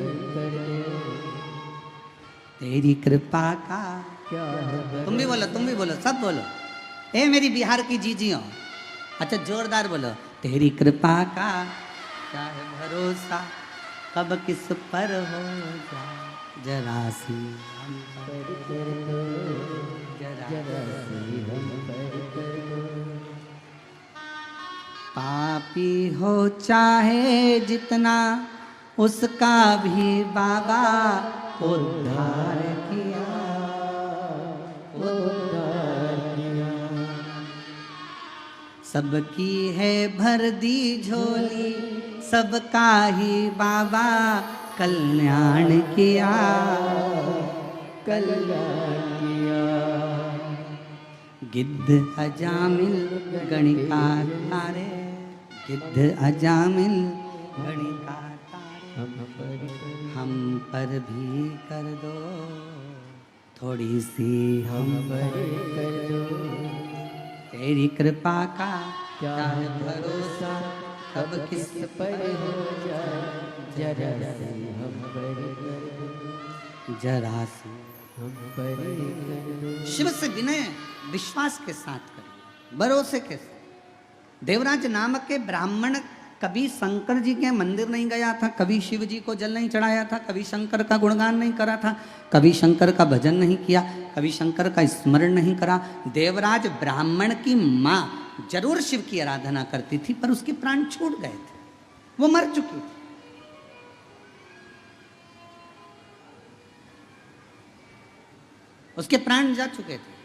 तेरी कृपा का क्या है। तुम भी बोलो, तुम भी बोलो, सब बोलो। ए मेरी बिहार की जीजियों, अच्छा जोरदार बोलो। तेरी कृपा का क्या है भरोसा, कब किस पर हो जाए जरा सी हम पर जरा सी हम पर। पापी हो चाहे जितना, उसका भी बाबा उद्धार किया, उद्धार किया। सबकी है भर दी झोली, सबका ही बाबा कल्याण किया, कल्याण किया। गिद्ध अजामिल गणिका तारे, गिद्ध अजामिल गणिका तारे, हम पर भी कर दो थोड़ी सी हम पर कर दो। तेरी कृपा का क्या है भरोसा, कब किस पर हो जाए जरा सी हम पर कर दो, जरा सी हम पर कर दो। शिव से विनय विश्वास के साथ करिए, भरोसे के साथ। देवराज नामक के ब्राह्मण कभी शंकर जी के मंदिर नहीं गया था, कभी शिव जी को जल नहीं चढ़ाया था, कभी शंकर का गुणगान नहीं करा था, कभी शंकर का भजन नहीं किया, कभी शंकर का स्मरण नहीं करा। देवराज ब्राह्मण की माँ जरूर शिव की आराधना करती थी, पर उसके प्राण छूट गए थे, वो मर चुकी थी। उसके प्राण जा चुके थे।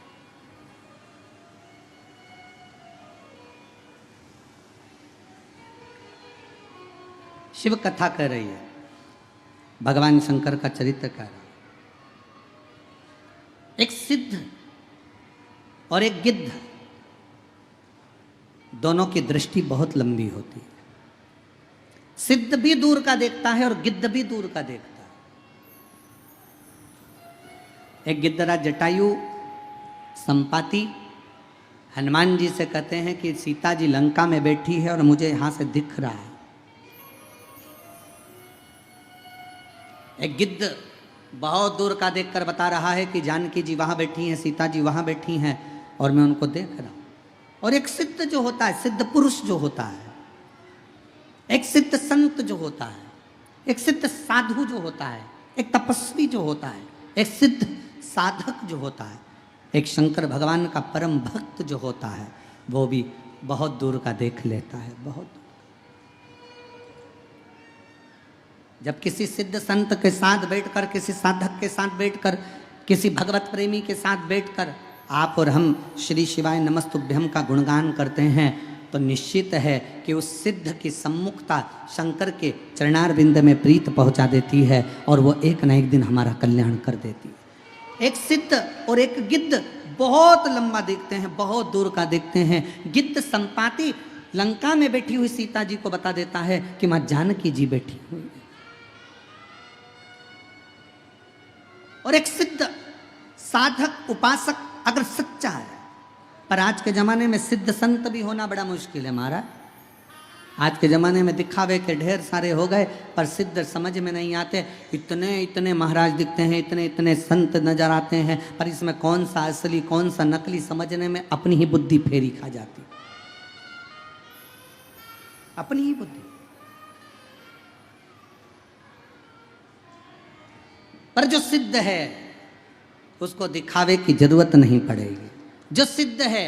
शिव कथा कह रही है, भगवान शंकर का चरित्र कह रहा है। एक सिद्ध और एक गिद्ध, दोनों की दृष्टि बहुत लंबी होती है। सिद्ध भी दूर का देखता है और गिद्ध भी दूर का देखता है। एक गिद्धराज जटायु संपाति हनुमान जी से कहते हैं कि सीता जी लंका में बैठी है और मुझे यहां से दिख रहा है। एक गिद्ध बहुत दूर का देखकर बता रहा है कि जानकी जी वहां बैठी हैं, सीता जी वहां बैठी हैं और मैं उनको देख रहा हूं। और एक सिद्ध जो होता है, सिद्ध पुरुष जो होता है, एक सिद्ध संत जो होता है, एक सिद्ध साधु जो होता है, एक तपस्वी जो होता है, एक सिद्ध साधक जो होता है, एक शंकर भगवान का परम भक्त जो होता है, वो भी बहुत दूर का देख लेता है, बहुत। जब किसी सिद्ध संत के साथ बैठकर, किसी साधक के साथ बैठकर, किसी भगवत प्रेमी के साथ बैठकर आप और हम श्री शिवाय नमस्तुभ्यम का गुणगान करते हैं, तो निश्चित है कि उस सिद्ध की सम्मुखता शंकर के चरणारविंद में प्रीत पहुंचा देती है और वो एक न एक दिन हमारा कल्याण कर देती है। एक सिद्ध और एक गिद्ध बहुत लंबा देखते हैं, बहुत दूर का देखते हैं। गिद्ध संपाति लंका में बैठी हुई सीता जी को बता देता है कि मां जानकी जी बैठी हुई है। और एक सिद्ध साधक उपासक अगर सच्चा है, पर आज के जमाने में सिद्ध संत भी होना बड़ा मुश्किल है महाराज। आज के ज़माने में दिखावे के ढेर सारे हो गए, पर सिद्ध समझ में नहीं आते। इतने इतने महाराज दिखते हैं, इतने इतने संत नजर आते हैं, पर इसमें कौन सा असली कौन सा नकली समझने में अपनी ही बुद्धि फेरी खा जाती, अपनी ही बुद्धि। पर जो सिद्ध है उसको दिखावे की जरूरत नहीं पड़ेगी। जो सिद्ध है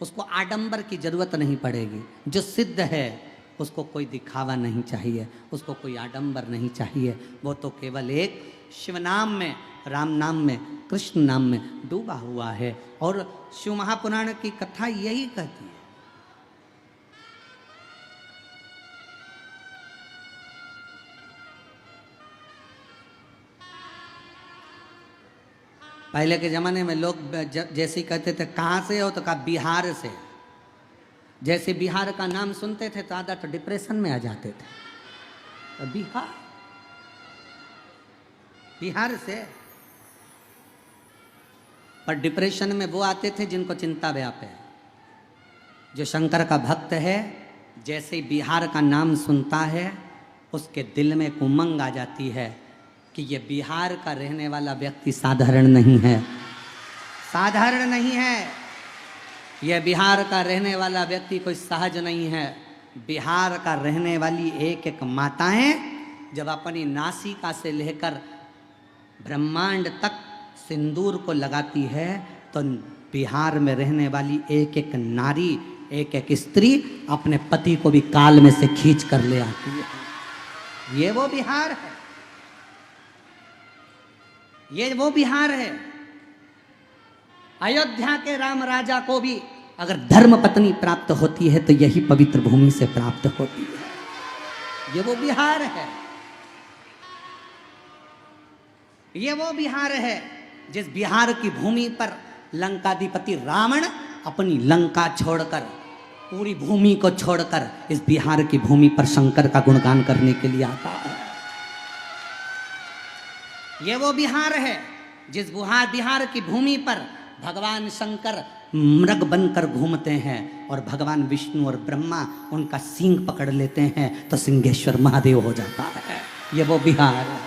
उसको आडंबर की जरूरत नहीं पड़ेगी। जो सिद्ध है उसको कोई दिखावा नहीं चाहिए, उसको कोई आडंबर नहीं चाहिए। वो तो केवल एक शिव नाम में, राम नाम में, कृष्ण नाम में डूबा हुआ है। और शिव महापुराण की कथा यही कहती है। पहले के ज़माने में लोग जैसे कहते थे कहाँ से हो, तो कहा बिहार से। जैसे बिहार का नाम सुनते थे तो आधा तो डिप्रेशन में आ जाते थे। तो बिहार से। पर डिप्रेशन में वो आते थे जिनको चिंता व्याप है। जो शंकर का भक्त है, जैसे ही बिहार का नाम सुनता है उसके दिल में एक उमंग आ जाती है कि ये बिहार का रहने वाला व्यक्ति साधारण नहीं है, साधारण नहीं है। यह बिहार का रहने वाला व्यक्ति कोई सहज नहीं है। बिहार का रहने वाली एक एक माताएं जब अपनी नासिका से लेकर ब्रह्मांड तक सिंदूर को लगाती है तो बिहार में रहने वाली एक एक नारी, एक एक स्त्री अपने पति को भी काल में से खींच कर ले आती है। ये वो बिहार है, ये वो बिहार है। अयोध्या के राम राजा को भी अगर धर्म पत्नी प्राप्त होती है तो यही पवित्र भूमि से प्राप्त होती है। ये वो बिहार है, ये वो बिहार है जिस बिहार की भूमि पर लंकाधिपति रावण अपनी लंका छोड़कर, पूरी भूमि को छोड़कर इस बिहार की भूमि पर शंकर का गुणगान करने के लिए आता है। ये वो बिहार है जिस बिहार की भूमि पर भगवान शंकर मृग बनकर घूमते हैं और भगवान विष्णु और ब्रह्मा उनका सींग पकड़ लेते हैं तो सिंहेश्वर महादेव हो जाता है। ये वो बिहार है।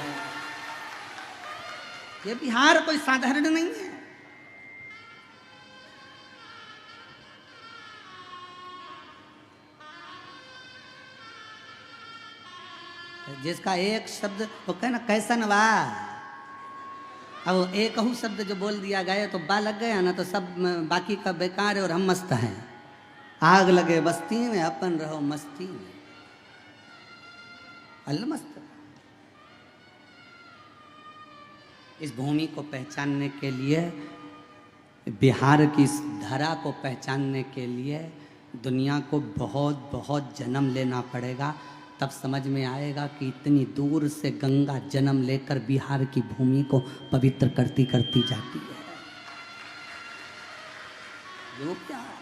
ये बिहार कोई साधारण नहीं है। जिसका एक शब्द वो कहे ना कैसन बा, अब एक ही शब्द जो बोल दिया गया तो बा लग गया ना, तो सब बाकी का बेकार है और हम मस्त हैं। आग लगे बस्ती में अपन रहो मस्ती में, अलमस्त। इस भूमि को पहचानने के लिए, बिहार की इस धरा को पहचानने के लिए दुनिया को बहुत बहुत जन्म लेना पड़ेगा। तब समझ में आएगा कि इतनी दूर से गंगा जन्म लेकर बिहार की भूमि को पवित्र करती करती जाती है। वो क्या है?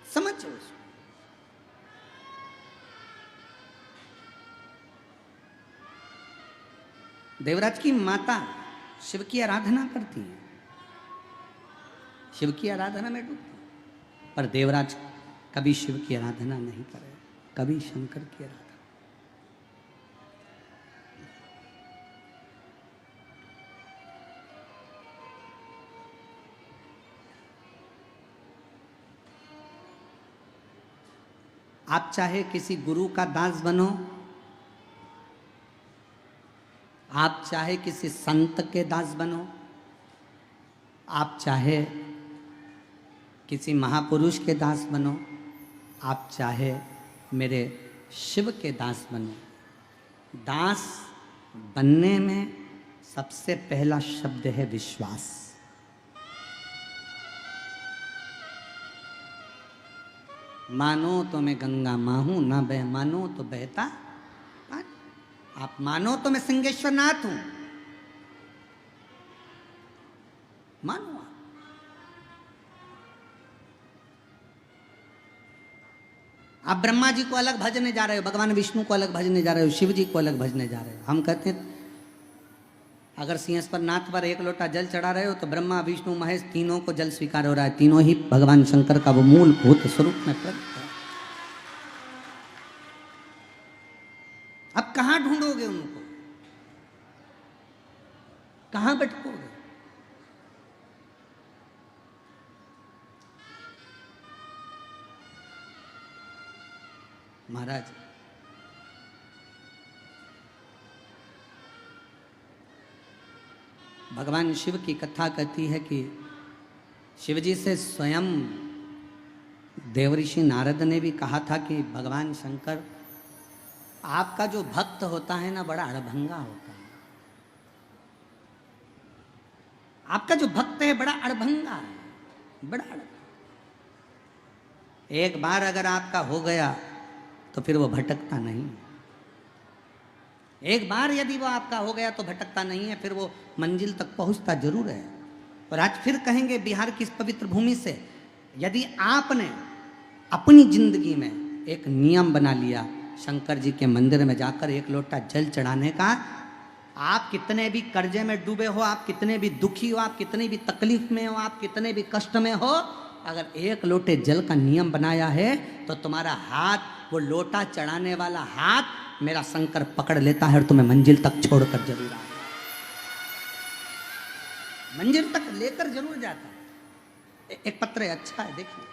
समझो। देवराज की माता शिव की आराधना करती है, शिव की आराधना में डूबती, पर देवराज कभी शिव की आराधना नहीं करे, कभी शंकर की आराधना। आप चाहे किसी गुरु का दास बनो, आप चाहे किसी संत के दास बनो, आप चाहे किसी महापुरुष के दास बनो, आप चाहे मेरे शिव के दास बनो, दास बनने में सबसे पहला शब्द है विश्वास। मानो तो मैं गंगा माँ हूं, ना बह मानो तो बहता पानी। आप मानो तो मैं सिंहेश्वर नाथ हूं, मानो। आप ब्रह्मा जी को अलग भजने जा रहे हो, भगवान विष्णु को अलग भजने जा रहे हो, शिव जी को अलग भजने जा रहे हो। हम कहते हैं अगर सिंहेश्वर नाथ पर एक लोटा जल चढ़ा रहे हो तो ब्रह्मा विष्णु महेश तीनों को जल स्वीकार हो रहा है, तीनों ही भगवान शंकर का वो मूल भूत स्वरूप में प्रकट है। अब कहां ढूंढोगे उनको, कहां भटकोगे? महाराज भगवान शिव की कथा कहती है कि शिव जी से स्वयं देवऋषि नारद ने भी कहा था कि भगवान शंकर, आपका जो भक्त होता है ना बड़ा अड़भंगा होता है। आपका जो भक्त है बड़ा अड़भंगा है, बड़ा अड़भंगा। एक बार अगर आपका हो गया तो फिर वो भटकता नहीं। एक बार यदि वो आपका हो गया तो भटकता नहीं है, फिर वो मंजिल तक पहुंचता जरूर है। और आज फिर कहेंगे बिहार की इस पवित्र भूमि से, यदि आपने अपनी जिंदगी में एक नियम बना लिया शंकर जी के मंदिर में जाकर एक लोटा जल चढ़ाने का, आप कितने भी कर्जे में डूबे हो, आप कितने भी दुखी हो, आप कितनी भी तकलीफ में हो, आप कितने भी कष्ट में हो, अगर एक लोटे जल का नियम बनाया है तो तुम्हारा हाथ, वो लोटा चढ़ाने वाला हाथ मेरा शंकर पकड़ लेता है और तुम्हें मंजिल तक छोड़कर जरूर आता है, मंजिल तक लेकर जरूर जाता है। एक पत्र अच्छा है, देखिए।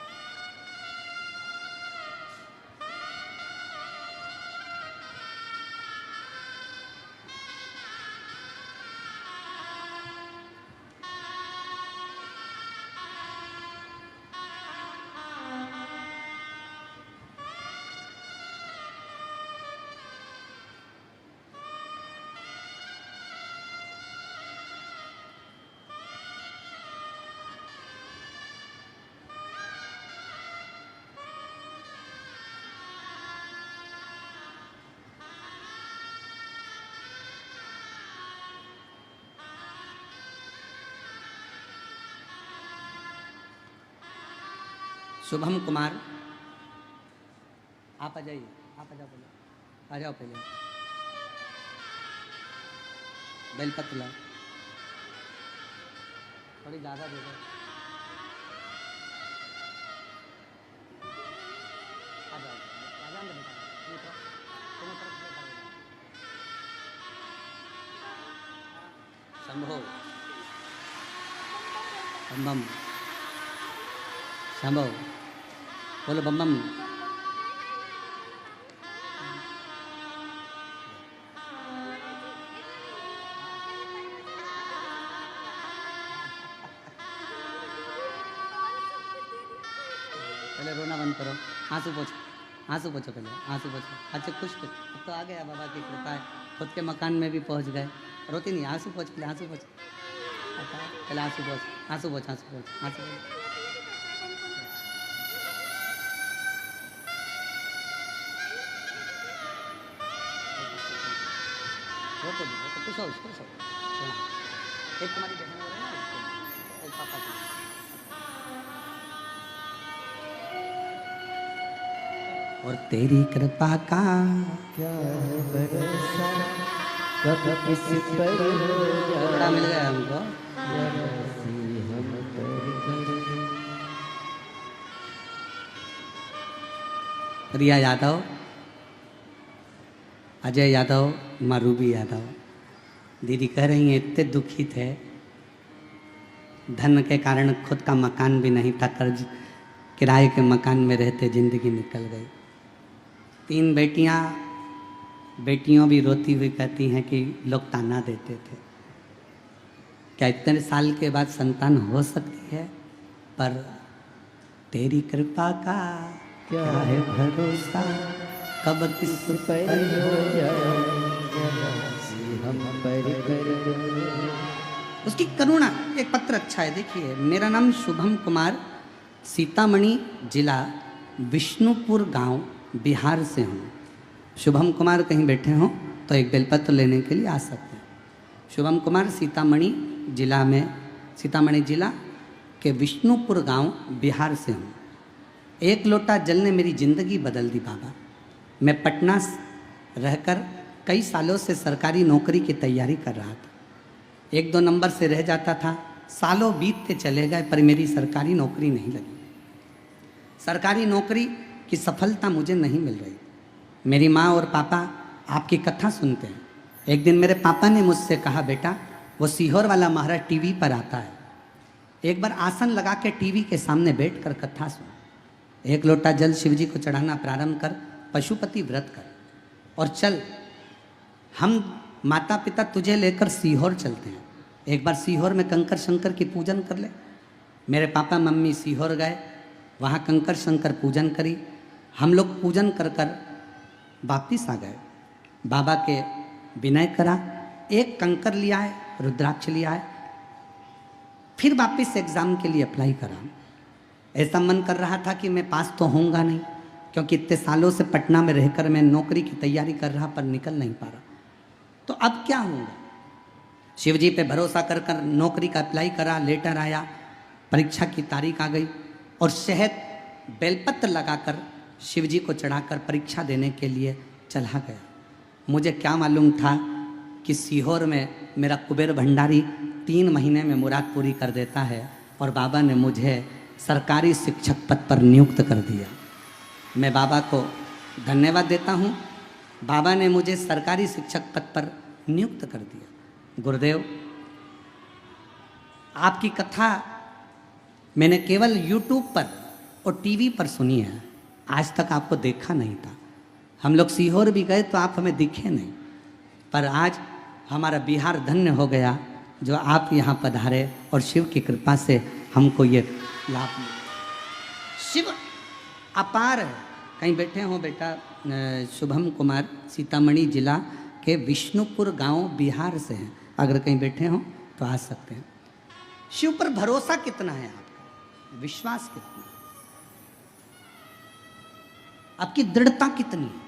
शुभम कुमार, आप आ जाइए, आप आ जाओ, पहले आ जाओ, पहले बेलपत्र लाओ, थोड़ी ज़्यादा दे दो, आ जाओ, आ जाओ बेटा, शंभो बम बम, शंभो बोलो बम बम। पहले रोना बंद करो, आंसू पोछो, आंसू पोछो, पहले आंसू पोछो। अच्छा खुश खुश, अब तो आ गया, बाबा की कृपा है, खुद के मकान में भी पहुंच गए। रोती नहीं, आंसू पोछ, पहले आंसू पोछ, पहले आंसू पोछ, आंसू पोछ, आंसू पोछ, आंसू पोछ। रोको जी, रोको, खुश हो, खुश हो। एक तुम्हारी बहन हो रही है ना, एक पापा की। और तेरी कृपा का क्या है भरोसा, कब किस पर टुकड़ा मिल गया हमको। हम पर रिया यादव, अजय यादव, माँ रूबी यादव दीदी कह रही हैं इतने दुखी थे, धन के कारण खुद का मकान भी नहीं था, कर्ज किराए के मकान में रहते जिंदगी निकल गई। 3 बेटियां, बेटियों भी रोती हुई कहती हैं कि लोग ताना देते थे, क्या इतने साल के बाद संतान हो सकती है, पर तेरी कृपा का क्या है भरोसा, कब किस पर हो जाए हम पर उसकी करुणा। एक पत्र अच्छा है, देखिए। मेरा नाम शुभम कुमार, सीतामढ़ी जिला विष्णुपुर गांव, बिहार से हूँ। शुभम कुमार कहीं बैठे हों तो एक बेलपत्र लेने के लिए आ सकते हैं। शुभम कुमार सीतामढ़ी जिला में, सीतामढ़ी जिला के विष्णुपुर गांव, बिहार से हूँ। एक लोटा जल ने मेरी ज़िंदगी बदल दी बाबा। मैं पटना रहकर कई सालों से सरकारी नौकरी की तैयारी कर रहा था। 1-2 नंबर से रह जाता था, सालों बीतते चले गए, पर मेरी सरकारी नौकरी नहीं लगी। सरकारी नौकरी की सफलता मुझे नहीं मिल रही। मेरी माँ और पापा आपकी कथा सुनते हैं। एक दिन मेरे पापा ने मुझसे कहा, बेटा वो सीहोर वाला महाराज टीवी पर आता है, एक बार आसन लगा के टीवी के सामने बैठ कर कथा सुन, एक लोटा जल शिव जी को चढ़ाना प्रारंभ कर, पशुपति व्रत कर और चल, हम माता पिता तुझे लेकर सीहोर चलते हैं। एक बार सीहोर में कंकर शंकर की पूजन कर ले। मेरे पापा मम्मी सीहोर गए, वहाँ कंकर शंकर पूजन करी, हम लोग पूजन कर कर वापिस आ गए। बाबा के विनय करा, एक कंकर लिया है, रुद्राक्ष लिया है, फिर वापस एग्ज़ाम के लिए अप्लाई करा। ऐसा मन कर रहा था कि मैं पास तो होऊंगा नहीं, क्योंकि इतने सालों से पटना में रहकर मैं नौकरी की तैयारी कर रहा पर निकल नहीं पा रहा, तो अब क्या होगा। शिव जी पे भरोसा कर कर नौकरी का अप्लाई करा, लेटर आया, परीक्षा की तारीख आ गई और शहद बेलपत्र लगाकर शिव जी को चढ़ाकर परीक्षा देने के लिए चला गया। मुझे क्या मालूम था कि सीहोर में मेरा कुबेर भंडारी 3 महीने में मुराद पूरी कर देता है और बाबा ने मुझे सरकारी शिक्षक पद पर नियुक्त कर दिया। मैं बाबा को धन्यवाद देता हूँ, बाबा ने मुझे सरकारी शिक्षक पद पर नियुक्त कर दिया। गुरुदेव, आपकी कथा मैंने केवल YouTube पर और टीवी पर सुनी है, आज तक आपको देखा नहीं था। हम लोग सीहोर भी गए तो आप हमें दिखे नहीं, पर आज हमारा बिहार धन्य हो गया जो आप यहाँ पधारे और शिव की कृपा से हमको ये लाभ मिला। शिव अपार है। कहीं बैठे हो बेटा, शुभम कुमार सीतामढ़ी जिला के विष्णुपुर गांव बिहार से हैं, अगर कहीं बैठे हो तो आ सकते हैं। शिव पर भरोसा कितना है आपका, विश्वास कितना है, आपकी दृढ़ता कितनी है।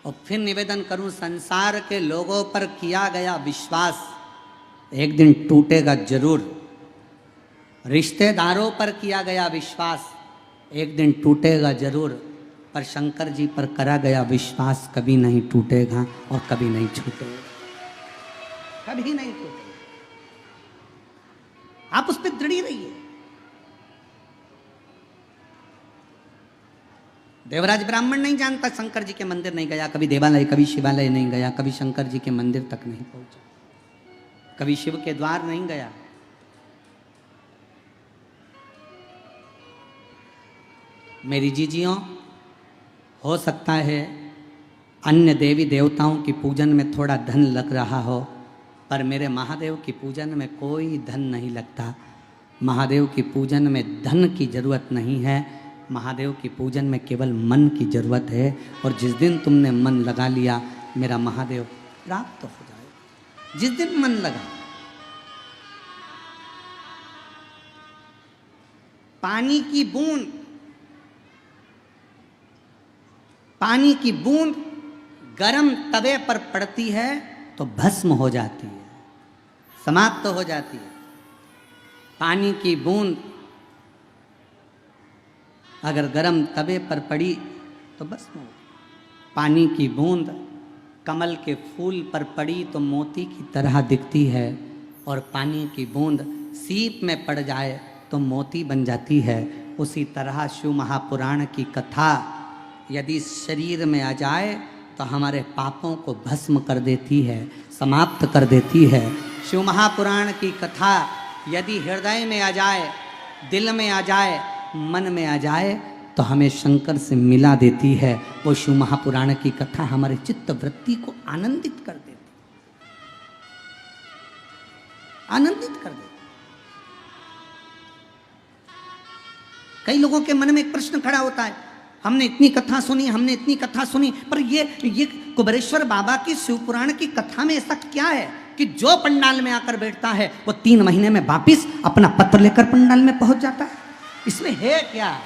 और फिर निवेदन करूं, संसार के लोगों पर किया गया विश्वास एक दिन टूटेगा जरूर। रिश्तेदारों पर किया गया विश्वास एक दिन टूटेगा जरूर, पर शंकर जी पर करा गया विश्वास कभी नहीं टूटेगा और कभी नहीं छूटेगा, कभी नहीं टूटेगा। आप उस पर दृढ़ रहिए। देवराज ब्राह्मण नहीं जानता, शंकर जी के मंदिर नहीं गया, कभी देवालय, कभी शिवालय नहीं गया, कभी शंकर जी के मंदिर तक नहीं पहुंचा, कभी शिव के द्वार नहीं गया। मेरी जीजियों, हो सकता है अन्य देवी देवताओं की पूजन में थोड़ा धन लग रहा हो, पर मेरे महादेव की पूजन में कोई धन नहीं लगता। महादेव की पूजन में धन की जरूरत नहीं है, महादेव की पूजन में केवल मन की जरूरत है। और जिस दिन तुमने मन लगा लिया, मेरा महादेव प्राप्त हो जाए। जिस दिन मन लगा, पानी की बूंद, पानी की बूंद गरम तवे पर पड़ती है तो भस्म हो जाती है, समाप्त हो जाती है। पानी की बूंद अगर गरम तवे पर पड़ी तो भस्म हो। पानी की बूंद कमल के फूल पर पड़ी तो मोती की तरह दिखती है, और पानी की बूंद सीप में पड़ जाए तो मोती बन जाती है। उसी तरह शिव महापुराण की कथा यदि शरीर में आ जाए तो हमारे पापों को भस्म कर देती है, समाप्त कर देती है। शिव महापुराण की कथा यदि हृदय में आ जाए, दिल में आ जाए, मन में आ जाए तो हमें शंकर से मिला देती है। वो शिव महापुराण की कथा हमारे चित्त वृत्ति को आनंदित कर देती, आनंदित कर देती। कई लोगों के मन में एक प्रश्न खड़ा होता है, हमने इतनी कथा सुनी, हमने इतनी कथा सुनी, पर ये कुबेरेश्वर बाबा की शिवपुराण की कथा में ऐसा क्या है कि जो पंडाल में आकर बैठता है वो 3 महीने में वापिस अपना पत्र लेकर पंडाल में पहुंच जाता है? इसमें है क्या?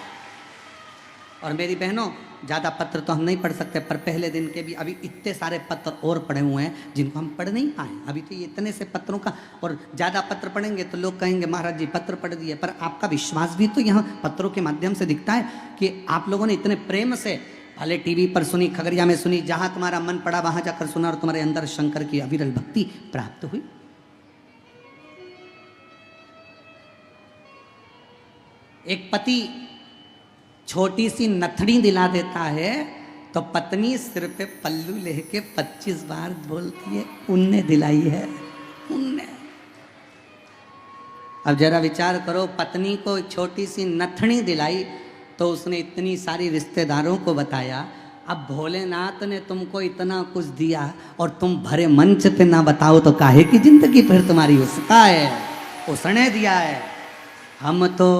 और मेरी बहनों, ज़्यादा पत्र तो हम नहीं पढ़ सकते, पर पहले दिन के भी अभी इतने सारे पत्र और पढ़े हुए हैं जिनको हम पढ़ नहीं पाए। अभी तो ये इतने से पत्रों का, और ज़्यादा पत्र पढ़ेंगे तो लोग कहेंगे महाराज जी पत्र पढ़ दिए, पर आपका विश्वास भी तो यहाँ पत्रों के माध्यम से दिखता है कि आप लोगों ने इतने प्रेम से, भले टीवी पर सुनी, खगड़िया में सुनी, जहाँ तुम्हारा मन पड़ा वहाँ जाकर सुना और तुम्हारे अंदर शंकर की अविरल भक्ति प्राप्त हुई। एक पति छोटी सी नथड़ी दिला देता है तो पत्नी सिर पे पल्लू लेके 25 बार बोलती है उनने दिलाई है, उनने। अब जरा विचार करो, पत्नी को छोटी सी नथड़ी दिलाई तो उसने इतनी सारी रिश्तेदारों को बताया, अब भोलेनाथ ने तुमको इतना कुछ दिया और तुम भरे मंच पे ना बताओ तो काहे की जिंदगी फिर तुम्हारी उसका है, उसने दिया है। हम तो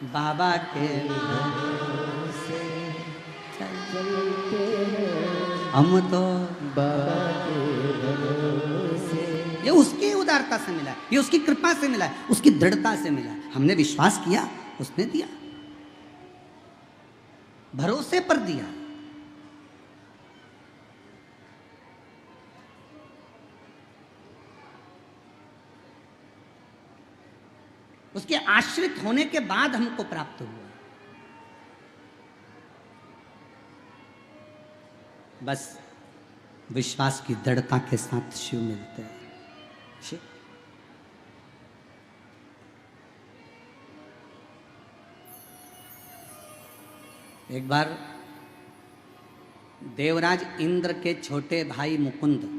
बाबा के भरोसे चलते हैं हम तो बाबा के भरोसे। ये उसकी उदारता से मिला है, ये उसकी कृपा से मिला है, उसकी दृढ़ता से मिला है। हमने विश्वास किया, उसने दिया, भरोसे पर दिया। उसके आश्रित होने के बाद हमको प्राप्त हुआ। बस विश्वास की दृढ़ता के साथ शिव मिलते हैं। शिव एक बार देवराज इंद्र के छोटे भाई मुकुंद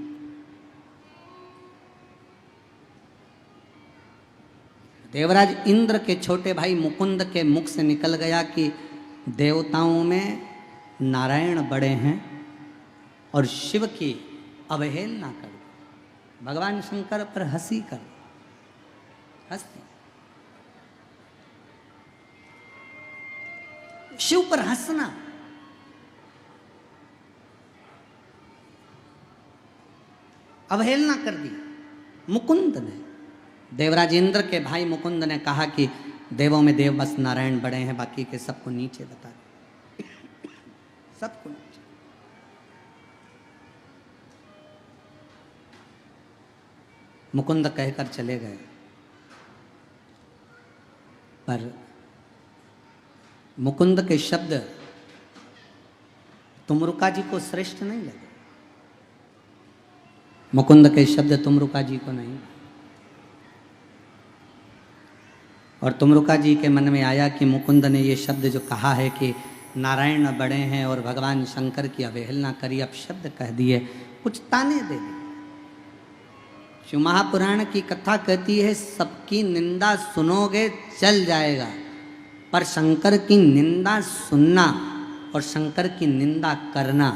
देवराज इंद्र के छोटे भाई मुकुंद के मुख से निकल गया कि देवताओं में नारायण बड़े हैं और शिव की अवहेलना कर दो। भगवान शंकर पर हंसी कर दो, हंसती। शिव पर हंसना अवहेलना कर दी मुकुंद ने। देवराज इंद्र के भाई मुकुंद ने कहा कि देवों में देव बस नारायण बड़े हैं, बाकी के सबको नीचे बता दे, सबको नीचे। मुकुंद कहकर चले गए, पर मुकुंद के शब्द तुमरुका जी को श्रेष्ठ नहीं लगे। मुकुंद के शब्द तुमरुका जी को नहीं। और तुमरुका जी के मन में आया कि मुकुंद ने ये शब्द जो कहा है कि नारायण बड़े हैं और भगवान शंकर की अवहेलना करी, अब शब्द कह दिए, कुछ ताने दे दिए। शिव महापुराण की कथा कहती है सबकी निंदा सुनोगे चल जाएगा, पर शंकर की निंदा सुनना और शंकर की निंदा करना,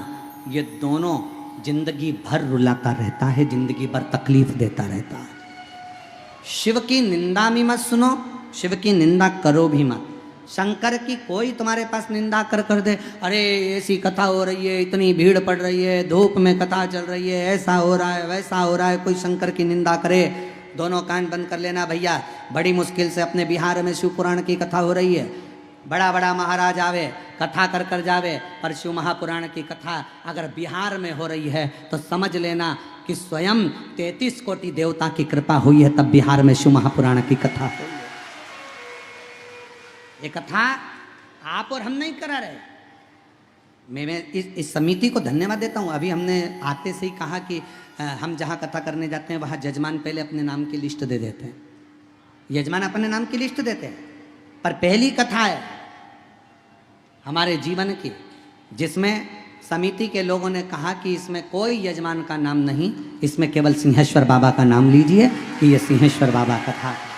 ये दोनों जिंदगी भर रुलाता रहता है, जिंदगी भर तकलीफ देता रहता है। शिव की निंदा भी मत सुनो, शिव की निंदा करो भी मत। शंकर की कोई तुम्हारे पास निंदा कर दे, अरे ऐसी कथा हो रही है, इतनी भीड़ पड़ रही है, धूप में कथा चल रही है, ऐसा हो रहा है, वैसा हो रहा है, कोई शंकर की निंदा करे, दोनों कान बंद कर लेना भैया। बड़ी मुश्किल से अपने बिहार में शिव पुराण की कथा हो रही है, बड़ा बड़ा महाराज आवे कथा कर जावे, पर शिव महापुराण की कथा अगर बिहार में हो रही है तो समझ लेना कि स्वयं 33 कोटि देवता की कृपा हुई है, तब बिहार में शिव महापुराण की कथा हुई है। ये कथा आप और हम नहीं करा रहे। मैं इस समिति को धन्यवाद देता हूँ। अभी हमने आते से ही कहा कि हम जहाँ कथा करने जाते हैं वहाँ जजमान पहले अपने नाम की लिस्ट दे देते हैं। यजमान अपने नाम की लिस्ट देते हैं, पर पहली कथा है हमारे जीवन की जिसमें समिति के लोगों ने कहा कि इसमें कोई यजमान का नाम नहीं, इसमें केवल सिंहेश्वर बाबा का नाम लीजिए कि ये सिंहेश्वर बाबा कथा है।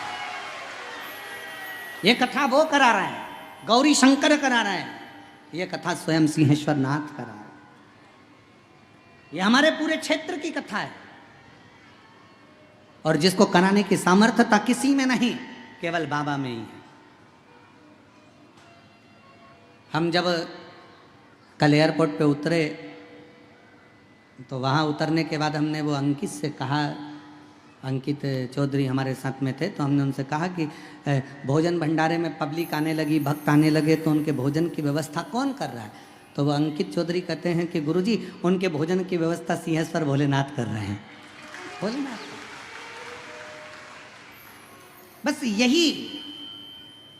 ये कथा वो करा रहा है, गौरी शंकर करा रहा है, ये कथा स्वयं सिंहेश्वर नाथ करा रहा है। ये हमारे पूरे क्षेत्र की कथा है और जिसको कराने की सामर्थ्यता किसी में नहीं, केवल बाबा में ही है। हम जब कल एयरपोर्ट पे उतरे तो वहाँ उतरने के बाद हमने वो अंकित से कहा, अंकित चौधरी हमारे साथ में थे, तो हमने उनसे कहा कि भोजन भंडारे में पब्लिक आने लगी, भक्त आने लगे, तो उनके भोजन की व्यवस्था कौन कर रहा है? तो वो अंकित चौधरी कहते हैं कि गुरुजी उनके भोजन की व्यवस्था सिंहेश्वर भोलेनाथ कर रहे हैं। भोलेनाथ, बस यही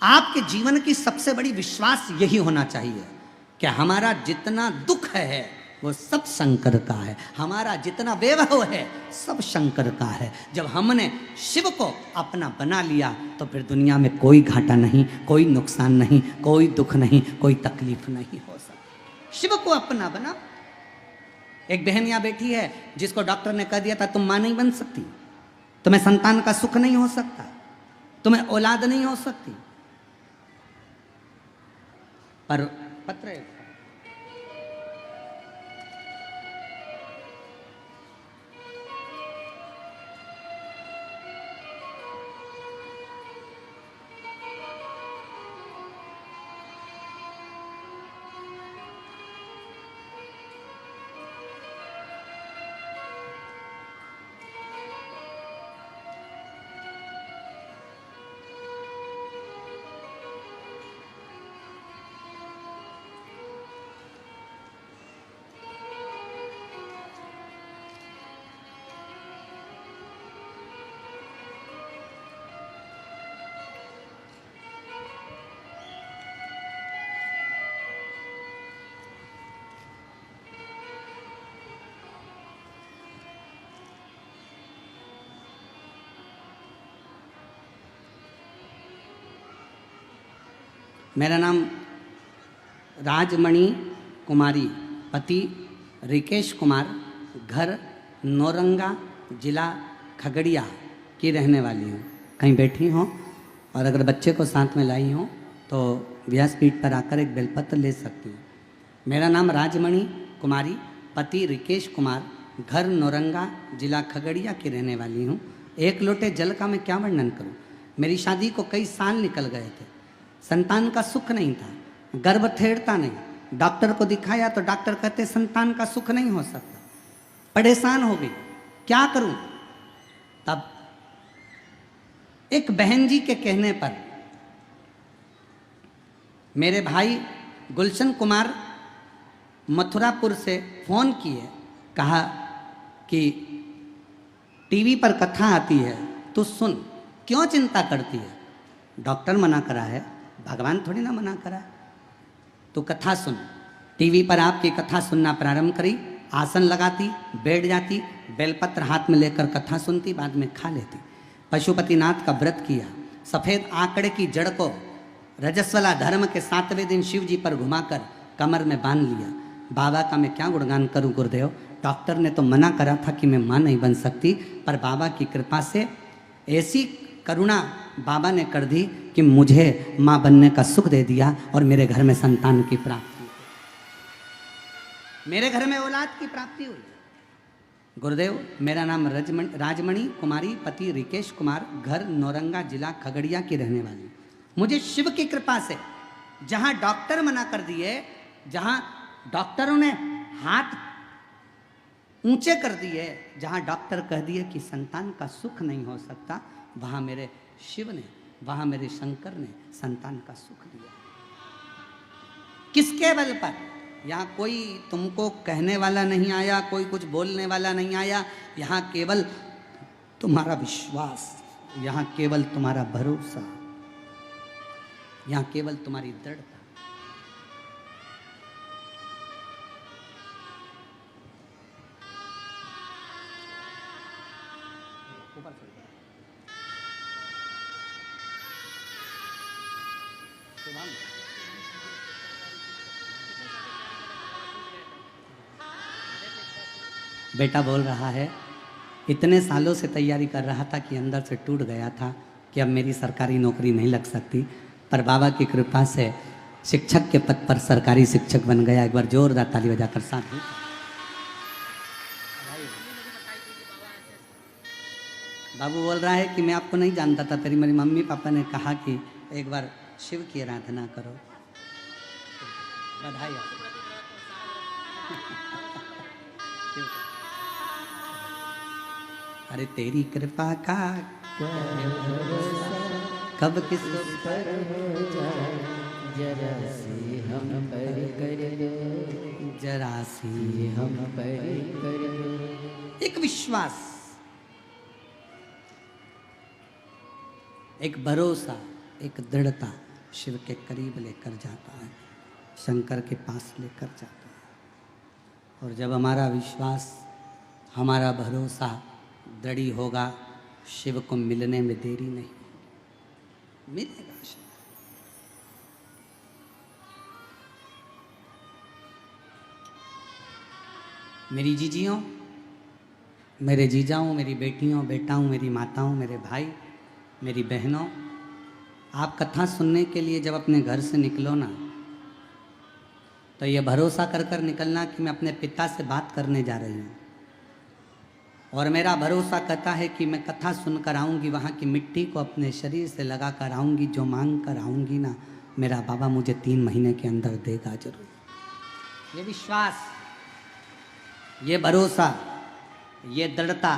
आपके जीवन की सबसे बड़ी विश्वास यही होना चाहिए कि हमारा जितना दुख है वो सब शंकर का है, हमारा जितना वैभव है सब शंकर का है। जब हमने शिव को अपना बना लिया तो फिर दुनिया में कोई घाटा नहीं, कोई नुकसान नहीं, कोई दुख नहीं, कोई तकलीफ नहीं हो सकती। शिव को अपना बना। एक बहन यहाँ बैठी है जिसको डॉक्टर ने कह दिया था तुम मां नहीं बन सकती, तुम्हें संतान का सुख नहीं हो सकता, तुम्हें औलाद नहीं हो सकती, पर पत्र मेरा नाम राजमणि कुमारी, पति रिकेश कुमार, घर नौरंगा, जिला खगड़िया की रहने वाली हूँ। कहीं बैठी हों और अगर बच्चे को साथ में लाई हों तो व्यासपीठ पर आकर एक बेलपत्र ले सकती हूँ। मेरा नाम राजमणि कुमारी, पति रिकेश कुमार, घर नौरंगा, जिला खगड़िया की रहने वाली हूँ। एक लोटे जल का मैं क्या वर्णन करूँ। मेरी शादी को कई साल निकल गए थे, संतान का सुख नहीं था, गर्भ ठेरता नहीं। डॉक्टर को दिखाया तो डॉक्टर कहते संतान का सुख नहीं हो सकता। परेशान हो गई, क्या करूं। तब एक बहन जी के कहने पर मेरे भाई गुलशन कुमार मथुरापुर से फोन किए, कहा कि टीवी पर कथा आती है, तू सुन, क्यों चिंता करती है। डॉक्टर मना करा है, भगवान थोड़ी ना मना करा है, तो कथा सुन। टीवी पर आपकी कथा सुनना प्रारंभ करी, आसन लगाती, बैठ जाती, बेलपत्र हाथ में लेकर कथा सुनती, बाद में खा लेती। पशुपतिनाथ का व्रत किया, सफ़ेद आंकड़े की जड़ को रजस्वला धर्म के 7वें दिन शिव जी पर घुमाकर कमर में बांध लिया। बाबा का मैं क्या गुणगान करूं गुरुदेव। डॉक्टर ने तो मना करा था कि मैं माँ नहीं बन सकती, पर बाबा की कृपा से ऐसी करुणा बाबा ने कर दी कि मुझे माँ बनने का सुख दे दिया और मेरे घर में संतान की प्राप्ति हुई, मेरे घर में औलाद की प्राप्ति हुई। गुरुदेव, मेरा नाम राजमणि कुमारी, पति रिकेश कुमार, घर नौरंगा, जिला खगड़िया की रहने वाली। मुझे शिव की कृपा से जहां डॉक्टर मना कर दिए, जहां डॉक्टरों ने हाथ ऊंचे कर दिए, जहां डॉक्टर कह दिए कि संतान का सुख नहीं हो सकता, वहां मेरे शिव ने, वहां मेरे शंकर ने संतान का सुख दिया। किसके बल पर? यहाँ कोई तुमको कहने वाला नहीं आया, कोई कुछ बोलने वाला नहीं आया। यहाँ केवल तुम्हारा विश्वास, यहाँ केवल तुम्हारा भरोसा, यहाँ केवल तुम्हारी दृढ़ता। बेटा बोल रहा है, इतने सालों से तैयारी कर रहा था कि अंदर से टूट गया था कि अब मेरी सरकारी नौकरी नहीं लग सकती, पर बाबा की कृपा से शिक्षक के पद पर सरकारी शिक्षक बन गया। एक बार जोरदार ताली बजाकर साथ ही। बाबू बोल रहा है कि मैं आपको नहीं जानता था, तेरी मेरी मम्मी पापा ने कहा कि एक बार शिव की आराधना करो। बधाई। अरे तेरी कृपा का कब किस पर हो जाए, जरा सी हम पर कर दो, जरा सी हम पर कर दो। एक विश्वास, एक भरोसा, एक दृढ़ता शिव के करीब लेकर जाता है, शंकर के पास लेकर जाता है। और जब हमारा विश्वास, हमारा भरोसा दृढ़ होगा, शिव को मिलने में देरी नहीं, मिलेगा शिव। मेरी जीजियों, मेरे जीजाओं, मेरी बेटियों, बेटाओं, मेरी माताओं, मेरे भाई, मेरी बहनों, आप कथा सुनने के लिए जब अपने घर से निकलो ना, तो ये भरोसा कर कर निकलना कि मैं अपने पिता से बात करने जा रही हूँ, और मेरा भरोसा कहता है कि मैं कथा सुनकर आऊँगी, वहाँ की मिट्टी को अपने शरीर से लगा कर आऊँगी, जो मांग कर आऊँगी ना, मेरा बाबा मुझे 3 महीने के अंदर देगा जरूर। ये विश्वास, ये भरोसा, ये दृढ़ता